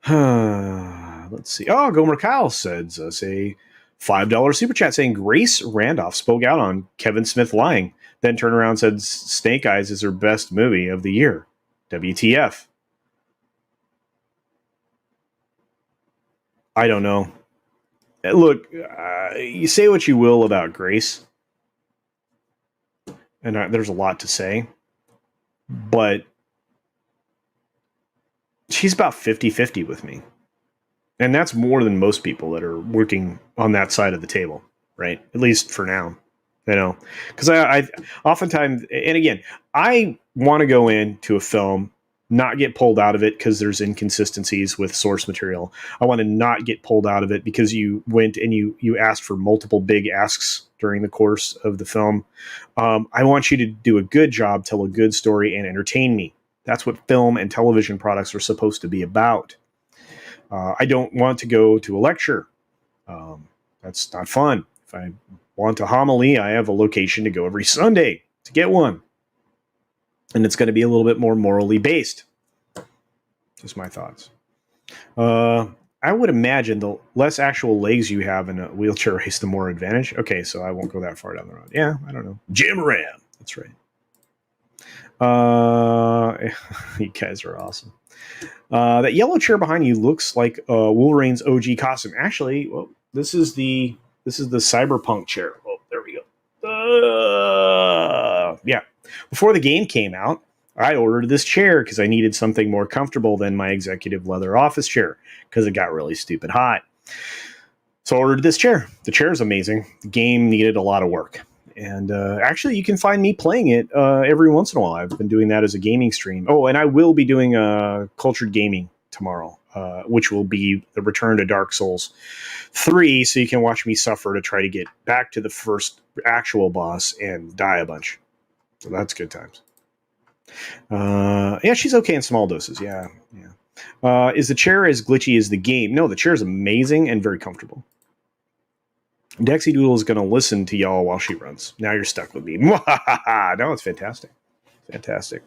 Let's see. Oh, Gomer Kyle says a $5 super chat saying Grace Randolph spoke out on Kevin Smith lying, then turned around and said Snake Eyes is her best movie of the year. WTF. I don't know. Look, you say what you will about Grace, and there's a lot to say, but she's about 50-50 with me. And that's more than most people that are working on that side of the table, right? At least for now, because I oftentimes, and again, I want to go into a film, not get pulled out of it because there's inconsistencies with source material. I want to not get pulled out of it because you went and you asked for multiple big asks during the course of the film. I want you to do a good job, tell a good story, and entertain me. That's what film and television products are supposed to be about. I don't want to go to a lecture. That's not fun. If I want a homily, I have a location to go every Sunday to get one. And it's going to be a little bit more morally based. Just my thoughts. I would imagine the less actual legs you have in a wheelchair race, the more advantage. Okay, so I won't go that far down the road. Yeah, I don't know. Jim Ram. That's right. You guys are awesome. That yellow chair behind you looks like Wolverine's OG costume. Actually, well, this is the cyberpunk chair. Oh, there we go. Yeah. Before the game came out, I ordered this chair because I needed something more comfortable than my executive leather office chair because it got really stupid hot. So I ordered this chair. The chair is amazing. The game needed a lot of work. And actually, you can find me playing it every once in a while. I've been doing that as a gaming stream. Oh, and I will be doing Cultured Gaming tomorrow, which will be the return to Dark Souls 3, so you can watch me suffer to try to get back to the first actual boss and die a bunch. So that's good times. Yeah, she's okay in small doses. Yeah. Is the chair as glitchy as the game? No, the chair is amazing and very comfortable. Dexy Doodle is going to listen to y'all while she runs. Now you're stuck with me. No, it's fantastic. Fantastic.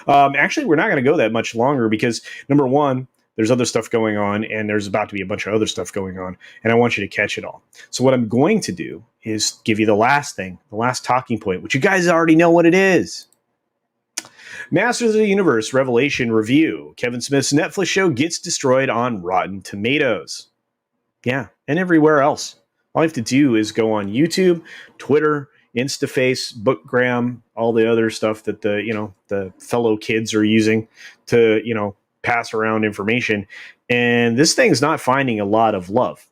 Actually, we're not going to go that much longer because, number one, there's other stuff going on, and there's about to be a bunch of other stuff going on, and I want you to catch it all. So what I'm going to do is give you the last thing, the last talking point, which you guys already know what it is. Masters of the Universe Revelation Review. Kevin Smith's Netflix show gets destroyed on Rotten Tomatoes. Yeah, and everywhere else. All you have to do is go on YouTube, Twitter, InstaFace, Bookgram, all the other stuff that the fellow kids are using to, pass around information. And this thing's not finding a lot of love.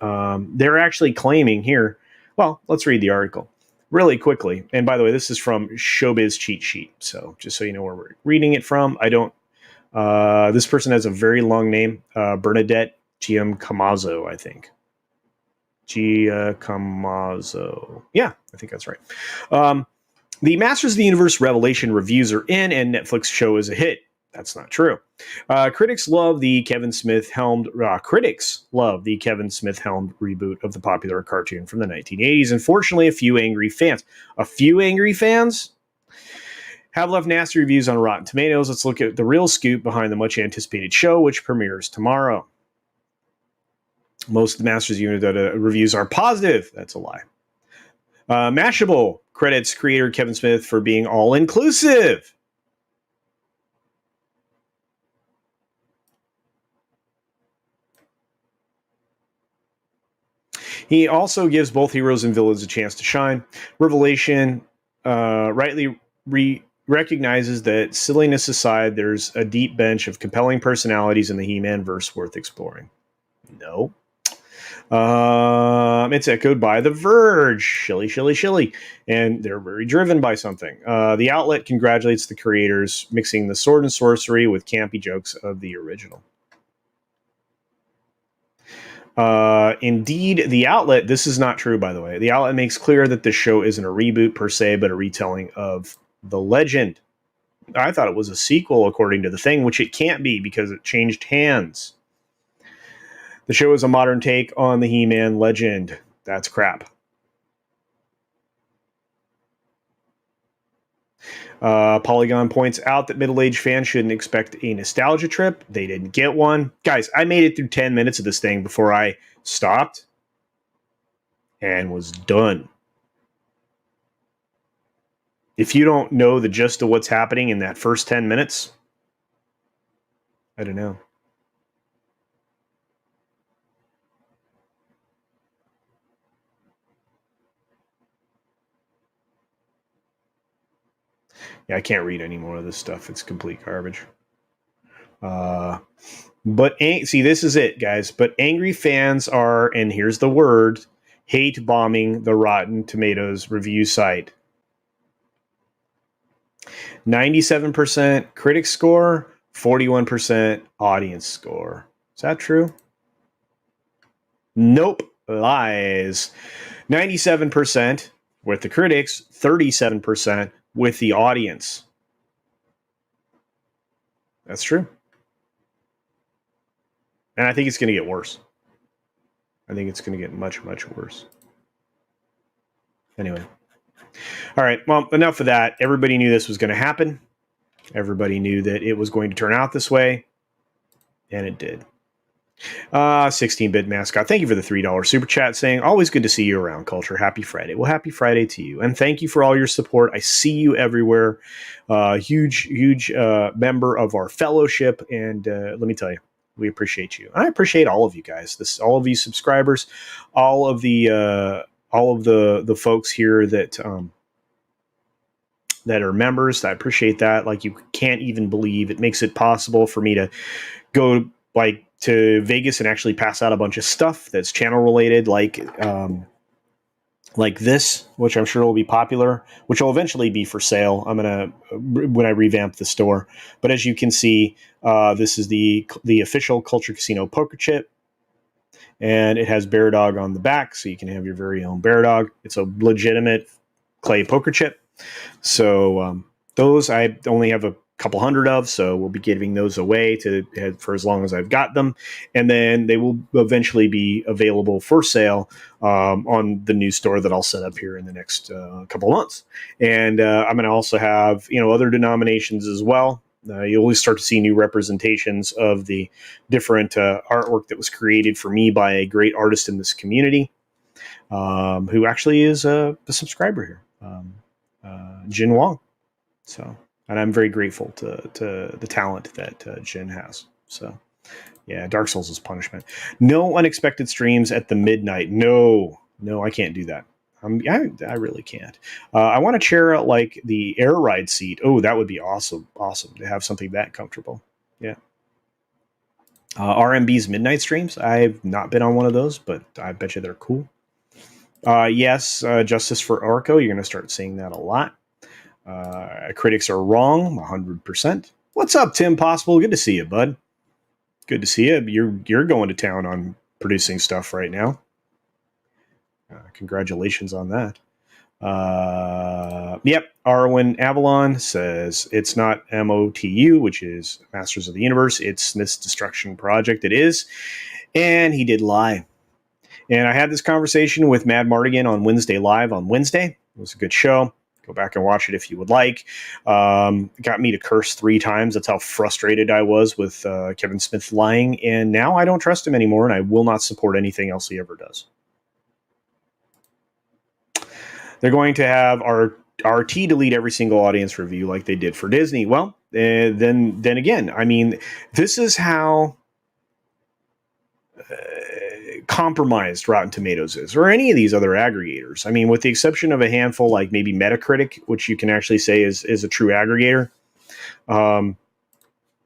They're actually claiming here. Well, let's read the article really quickly. And by the way, this is from Showbiz Cheat Sheet. So just so you know where we're reading it from, this person has a very long name, Bernadette Giancamazo, I think. Giancamazo. Yeah, I think that's right. The Masters of the Universe Revelation reviews are in, and Netflix show is a hit. That's not true. Critics love the Kevin Smith helmed reboot of the popular cartoon from the 1980s. Unfortunately, a few angry fans have left nasty reviews on Rotten Tomatoes. Let's look at the real scoop behind the much anticipated show, which premieres tomorrow. Most of the Masters of the Universe reviews are positive. That's a lie. Mashable credits creator Kevin Smith for being all-inclusive. He also gives both heroes and villains a chance to shine. Revelation rightly recognizes that, silliness aside, there's a deep bench of compelling personalities in the He-Man verse worth exploring. No. It's echoed by The Verge. Shilly. And they're very driven by something. The outlet congratulates the creators, mixing the sword and sorcery with campy jokes of the original. Indeed, the outlet, this is not true, by the way. The outlet makes clear that this show isn't a reboot per se, but a retelling of the legend. I thought it was a sequel, according to the thing, which it can't be because it changed hands. The show is a modern take on the He-Man legend. That's crap. Polygon points out that middle-aged fans shouldn't expect a nostalgia trip. They didn't get one. Guys, I made it through 10 minutes of this thing before I stopped and was done. If you don't know the gist of what's happening in that first 10 minutes, I don't know. Yeah, I can't read any more of this stuff. It's complete garbage. See, this is it, guys. But angry fans are, and here's the word, hate bombing the Rotten Tomatoes review site. 97% critic score, 41% audience score. Is that true? Nope. Lies. 97% with the critics, 37% with the audience. That's true. And I think it's going to get worse. I think it's going to get much, much worse. Anyway. All right. Well, enough of that. Everybody knew this was going to happen. Everybody knew that it was going to turn out this way. And it did. 16-bit mascot. Thank you for the $3 super chat saying, always good to see you around, Culture. Happy Friday. Well, happy Friday to you. And thank you for all your support. I see you everywhere. Huge member of our fellowship. And let me tell you, we appreciate you. I appreciate all of you guys. All of you subscribers, all of the all of the folks here that are members. I appreciate that. Like, you can't even believe it makes it possible for me to go like to Vegas and actually pass out a bunch of stuff that's channel related, like this, which I'm sure will be popular, which will eventually be for sale. I'm gonna when I revamp the store. But as you can see, this is the official Culture Casino poker chip, and it has Bear Dog on the back, so you can have your very own Bear Dog. It's a legitimate clay poker chip. So those I only have a couple hundred of, so we'll be giving those away for as long as I've got them, and then they will eventually be available for sale on the new store that I'll set up here in the next couple months. And I'm going to also have other denominations as well. You always start to see new representations of the different artwork that was created for me by a great artist in this community, who actually is a subscriber here. Jin Wong. So, and I'm very grateful to the talent that Jin has. So, yeah, Dark Souls is punishment. No unexpected streams at the midnight. No, I can't do that. I really can't. I want to chair out like the air ride seat. Oh, that would be awesome. Awesome to have something that comfortable. Yeah. RMB's midnight streams. I've not been on one of those, but I bet you they're cool. Yes, Justice for Orko. You're going to start seeing that a lot. Critics are wrong, 100%. What's up, Tim Possible? Good to see you, bud. Good to see you. You're going to town on producing stuff right now. Congratulations on that. Yep, Arwen Avalon says it's not MOTU, which is Masters of the Universe. It's Smith's Destruction Project. It is, and he did lie. And I had this conversation with Mad Mardigan on Wednesday Live on Wednesday. It was a good show. Go back and watch it if you would like. Got me to curse 3 times. That's how frustrated I was with Kevin Smith lying. And now I don't trust him anymore, and I will not support anything else he ever does. They're going to have our RT delete every single audience review like they did for Disney. Well, then again, I mean, this is how compromised Rotten Tomatoes is, or any of these other aggregators. I mean, with the exception of a handful like maybe Metacritic, which you can actually say is a true aggregator.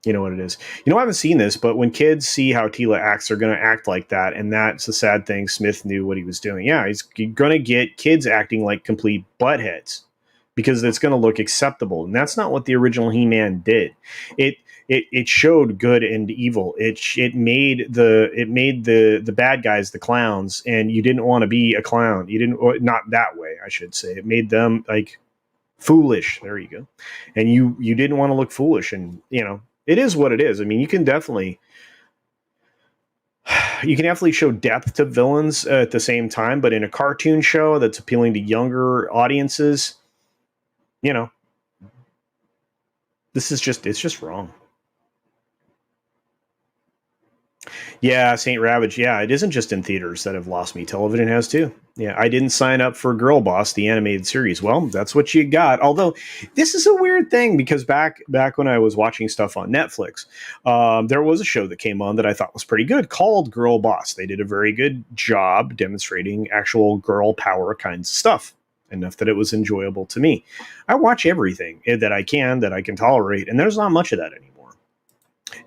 You know what it is. I haven't seen this, but when kids see how Teela acts, they're going to act like that. And that's the sad thing. Smith knew what he was doing. Yeah, he's going to get kids acting like complete buttheads because it's going to look acceptable. And that's not what the original He-Man did. It showed good and evil. It made the bad guys the clowns, and you didn't want to be a clown. You didn't, not that way, I should say. It made them like foolish. There you go. And you didn't want to look foolish, and it is what it is. I mean, you can definitely show depth to villains at the same time, but in a cartoon show that's appealing to younger audiences, it's just wrong. Yeah, Saint Ravage. Yeah, it isn't just in theaters that have lost me. Television has too. Yeah, I didn't sign up for Girl Boss, the animated series. Well, that's what you got. Although this is a weird thing because back when I was watching stuff on Netflix, there was a show that came on that I thought was pretty good called Girl Boss. They did a very good job demonstrating actual girl power kinds of stuff, enough that it was enjoyable to me. I watch everything that I can tolerate, and there's not much of that anymore.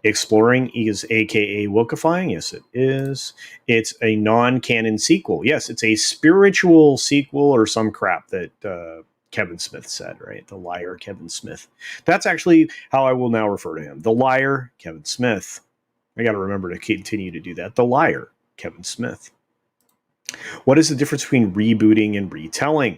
Exploring is aka Wilkifying. Yes, it is. It's a non-canon sequel. Yes, it's a spiritual sequel or some crap that Kevin Smith said, right? The liar Kevin Smith. That's actually how I will now refer to him. The liar Kevin Smith. I got to remember to continue to do that. The liar Kevin Smith. What is the difference between rebooting and retelling?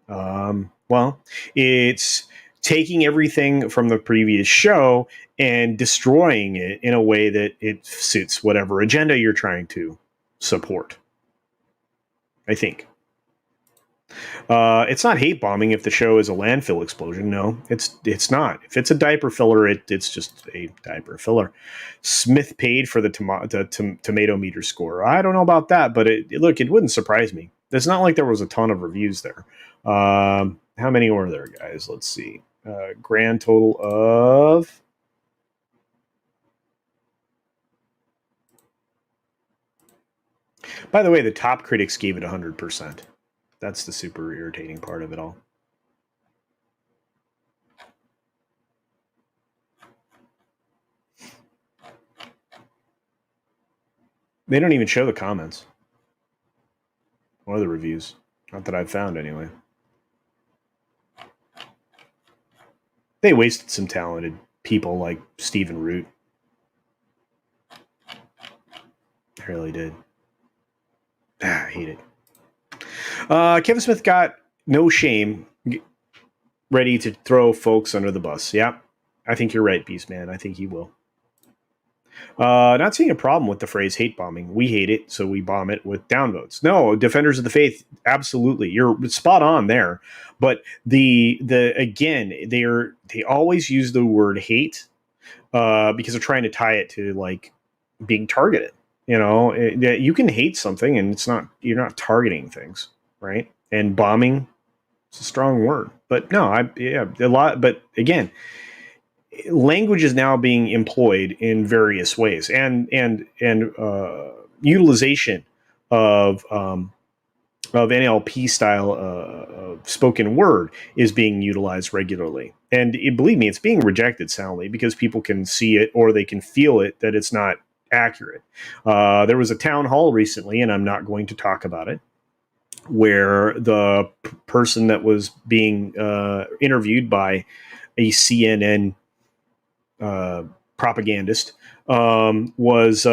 Well, it's taking everything from the previous show and destroying it in a way that it suits whatever agenda you're trying to support. I think. It's not hate bombing if the show is a landfill explosion. No, it's not. If it's a diaper filler, it's just a diaper filler. Smith paid for the tomato meter score. I don't know about that, but look, it wouldn't surprise me. It's not like there was a ton of reviews there. How many were there, guys? Let's see. Grand total of... By the way, the top critics gave it 100%. That's the super irritating part of it all. They don't even show the comments or the reviews. Not that I've found, anyway. They wasted some talented people like Stephen Root. They really did. I hate it. Kevin Smith got no shame, ready to throw folks under the bus. Yeah, I think you're right, Beast Man. I think he will. Not seeing a problem with the phrase hate bombing. We hate it, so we bomb it with downvotes. No, defenders of the faith, absolutely. You're spot on there. But the again, they always use the word hate because they're trying to tie it to like being targeted. You know, you can hate something and you're not targeting things, right? And bombing, it's a strong word, but no, a lot. But again, language is now being employed in various ways, and utilization of NLP style spoken word is being utilized regularly. And believe me, it's being rejected soundly because people can see it or they can feel it that it's not accurate. There was a town hall recently, and I'm not going to talk about it, where the person that was being interviewed by a CNN propagandist was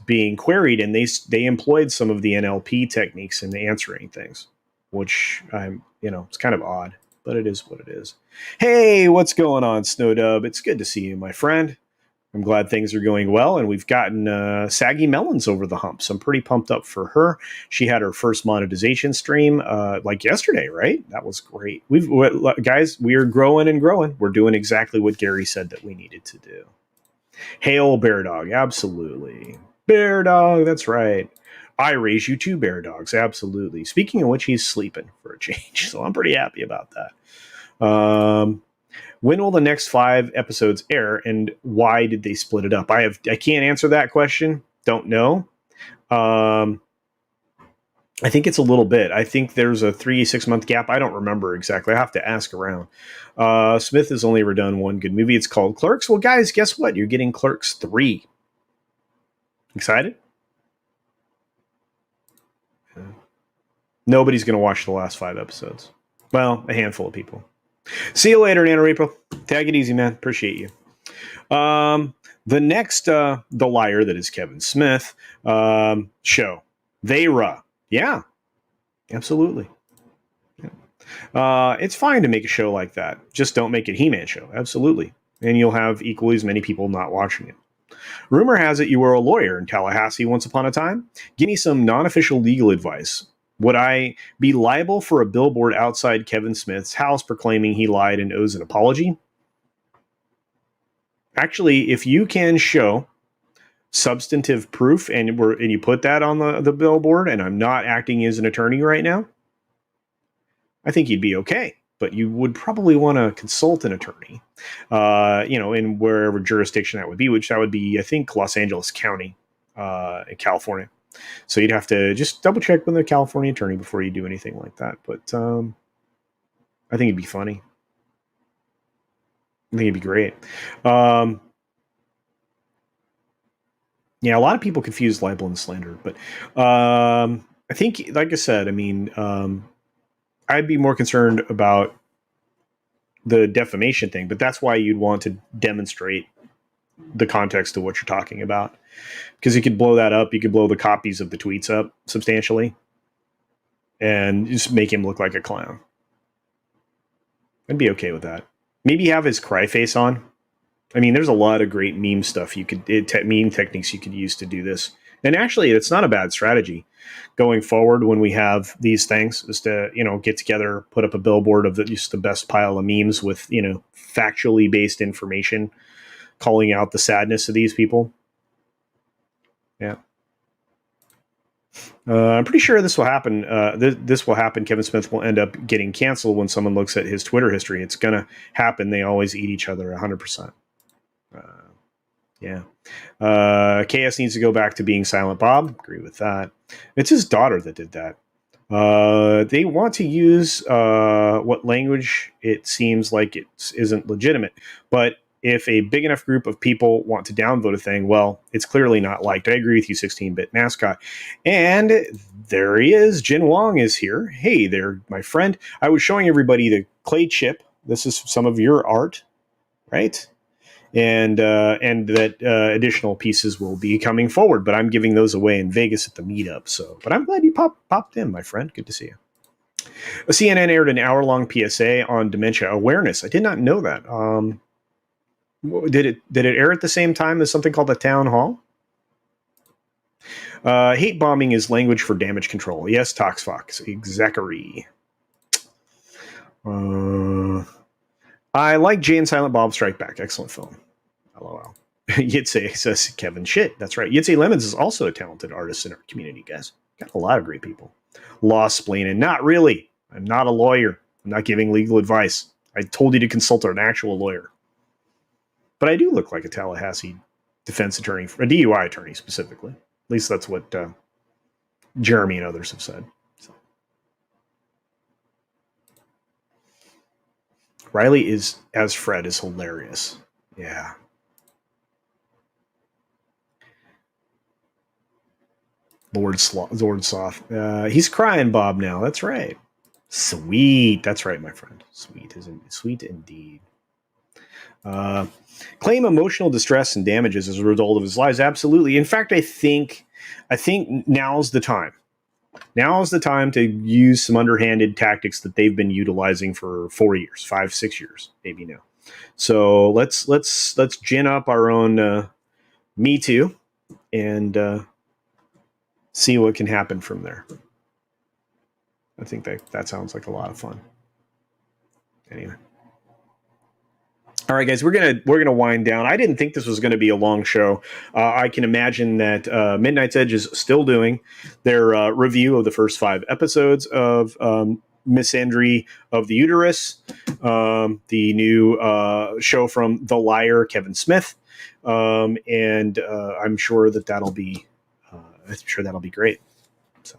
being queried, and they employed some of the NLP techniques in answering things, which it's kind of odd, but it is what it is. Hey, what's going on, Snowdub? It's good to see you, my friend. I'm glad things are going well, and we've gotten Saggy Melons over the hump, so I'm pretty pumped up for her. She had her first monetization stream like yesterday, right? That was great. Guys, we are growing and growing. We're doing exactly what Gary said that we needed to do. Hail, Bear Dog, absolutely. Bear Dog, that's right. I raise you two Bear Dogs, absolutely. Speaking of which, he's sleeping for a change, so I'm pretty happy about that. When will the next 5 episodes air, and why did they split it up? I can't answer that question. Don't know. I think it's a little bit. I think there's a 3-6 month gap. I don't remember exactly. I have to ask around. Smith has only ever done one good movie. It's called Clerks. Well, guys, guess what? You're getting Clerks 3. Excited? Nobody's going to watch the last 5 episodes. Well, a handful of people. See you later, NanoRepo. Tag it easy, man. Appreciate you. The next, the liar that is Kevin Smith show. Theyra. Yeah, absolutely. Yeah. It's fine to make a show like that. Just don't make it He-Man show. Absolutely. And you'll have equally as many people not watching it. Rumor has it you were a lawyer in Tallahassee once upon a time. Give me some non-official legal advice. Would I be liable for a billboard outside Kevin Smith's house proclaiming he lied and owes an apology? Actually, if you can show substantive proof and you put that on the billboard, and I'm not acting as an attorney right now, I think you'd be okay. But you would probably want to consult an attorney, in wherever jurisdiction that would be, which that would be, I think, Los Angeles County in California. So you'd have to just double check with a California attorney before you do anything like that. But I think it'd be funny. I think it'd be great. Yeah, a lot of people confuse libel and slander, but I think, like I said, I'd be more concerned about the defamation thing, but that's why you'd want to demonstrate the context of what you're talking about, because you could blow that up. You could blow the copies of the tweets up substantially and just make him look like a clown. I'd be okay with that. Maybe have his cry face on. There's a lot of great meme stuff meme techniques you could use to do this. And actually, it's not a bad strategy going forward when we have these things, is to, get together, put up a billboard of just the best pile of memes with, factually based information, calling out the sadness of these people. Yeah. I'm pretty sure this will happen. This will happen. Kevin Smith will end up getting canceled when someone looks at his Twitter history. It's going to happen. They always eat each other 100%. Yeah. KS needs to go back to being Silent Bob. Agree with that. It's his daughter that did that. They want to use what language it seems like it isn't legitimate. But if a big enough group of people want to downvote a thing, well, it's clearly not liked. I agree with you, 16-bit mascot. And there he is. Jin Wong is here. Hey there, my friend. I was showing everybody the clay chip. This is some of your art, right? And that additional pieces will be coming forward, but I'm giving those away in Vegas at the meetup. So, but I'm glad you popped in, my friend. Good to see you. A CNN aired an hour-long PSA on dementia awareness. I did not know that. Did it air at the same time as something called the town hall? Hate bombing is language for damage control. Yes, Toxfox. Exactly. I like Jay and Silent Bob Strike Back. Excellent film. LOL. Yitze says Kevin shit. That's right. Yitze Lemons is also a talented artist in our community, guys. Got a lot of great people. Law splaining. Not really. I'm not a lawyer. I'm not giving legal advice. I told you to consult an actual lawyer. But I do look like a Tallahassee defense attorney, a DUI attorney specifically. At least that's what Jeremy and others have said. So. Riley is, as Fred, is hilarious. Yeah. Lord Soft. He's crying, Bob, now. That's right. Sweet. That's right, my friend. Sweet indeed. Claim emotional distress and damages as a result of his lies. Absolutely. In fact, I think now's the time. Now is the time to use some underhanded tactics that they've been utilizing for 4 years, 5, 6 years, maybe now. So let's gin up our own Me Too and see what can happen from there. I think that sounds like a lot of fun. Anyway. All right, guys, we're gonna wind down. I didn't think this was going to be a long show. I can imagine that Midnight's Edge is still doing their review of the first 5 episodes of Misandry of the Uterus, the new show from The Liar, Kevin Smith, and I'm sure that'll be great. So.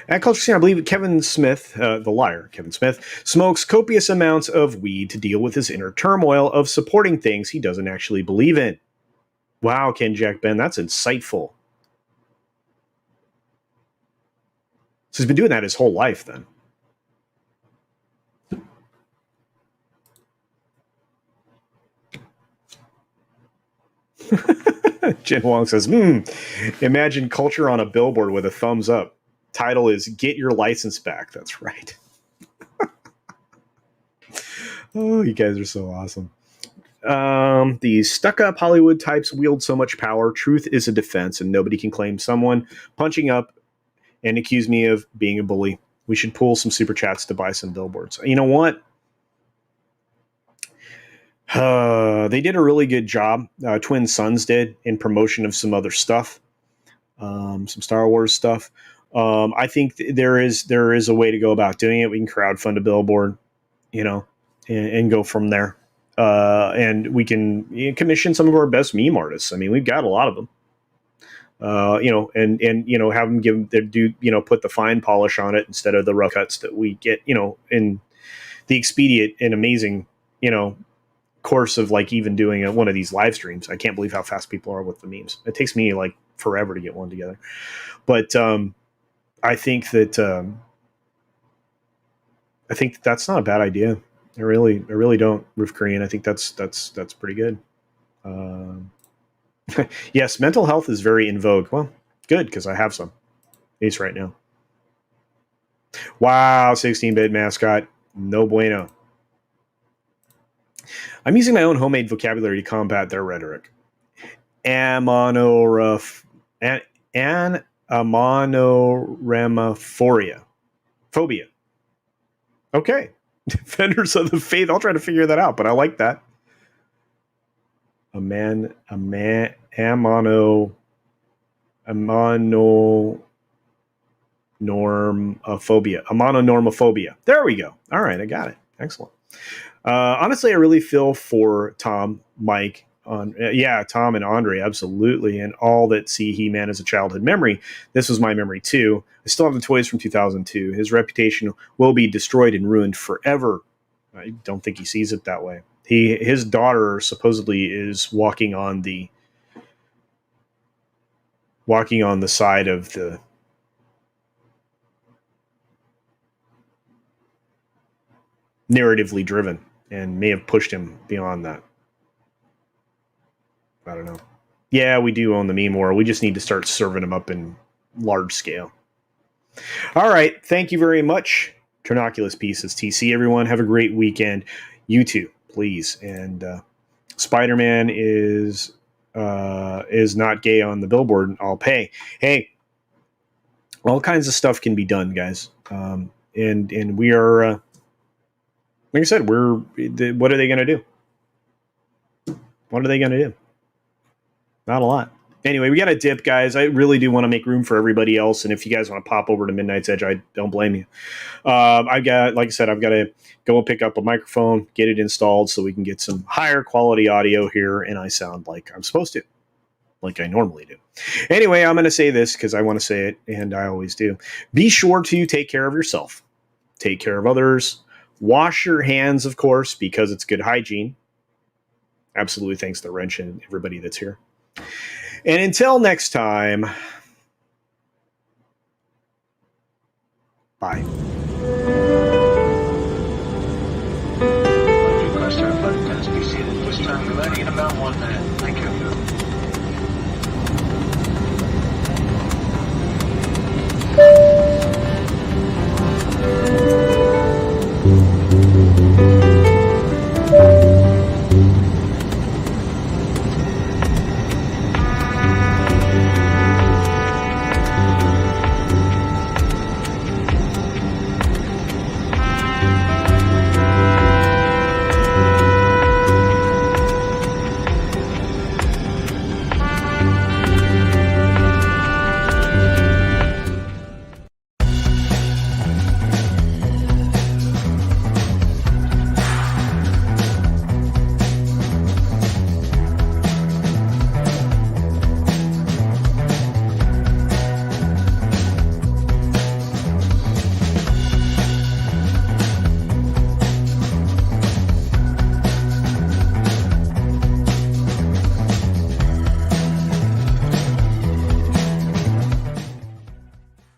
At CultureCasino, I believe Kevin Smith, the liar, Kevin Smith, smokes copious amounts of weed to deal with his inner turmoil of supporting things he doesn't actually believe in. Wow, Ken Jack Ben, that's insightful. So he's been doing that his whole life, then. Jen Wong says, imagine culture on a billboard with a thumbs up. Title is Get Your License Back. That's right. Oh, you guys are so awesome. These stuck-up Hollywood types wield so much power. Truth is a defense, and nobody can claim someone punching up and accuse me of being a bully. We should pull some super chats to buy some billboards. You know what? They did a really good job. Twin Sons did in promotion of some other stuff, some Star Wars stuff. I think there is a way to go about doing it. We can crowdfund a billboard, and go from there. And we can commission some of our best meme artists. I mean, we've got a lot of them. And have them put the fine polish on it instead of the rough cuts that we get, in the expedient and amazing, course of like even doing one of these live streams. I can't believe how fast people are with the memes. It takes me like forever to get one together. But I think that's not a bad idea. I really don't. Roof Korean. I think that's pretty good. Yes, mental health is very in vogue. Well, good, because I have some. At least right now. Wow, 16-bit mascot. No bueno. I'm using my own homemade vocabulary to combat their rhetoric. Amonoramophoria. Phobia. Okay. Defenders of the faith. I'll try to figure that out, but I like that. Amononormophobia. Amononormophobia. There we go. All right, I got it. Excellent. Honestly, I really feel for Tom, Mike, Tom and Andre, absolutely. And all that see He-Man as a childhood memory. This was my memory too. I still have the toys from 2002. His reputation will be destroyed and ruined forever. I don't think he sees it that way. His daughter supposedly is walking on the side of the narratively driven and may have pushed him beyond that. I don't know. Yeah, we do own the meme war. We just need to start serving them up in large scale. All right. Thank you very much. Trinoculus Pieces TC, everyone. Have a great weekend. You too, please. And Spider-Man is not gay on the billboard. I'll pay. Hey, all kinds of stuff can be done, guys. And we are, like I said, what are they going to do? What are they going to do? Not a lot. Anyway, we got to dip, guys. I really do want to make room for everybody else. And if you guys want to pop over to Midnight's Edge, I don't blame you. I've got to go pick up a microphone, get it installed so we can get some higher quality audio here. And I sound like I'm supposed to, like I normally do. Anyway, I'm going to say this because I want to say it, and I always do. Be sure to take care of yourself. Take care of others. Wash your hands, of course, because it's good hygiene. Absolutely. Thanks to Wrench and everybody that's here. And until next time, bye. Press our button as we see this time ready in about 1 minute. Thank you.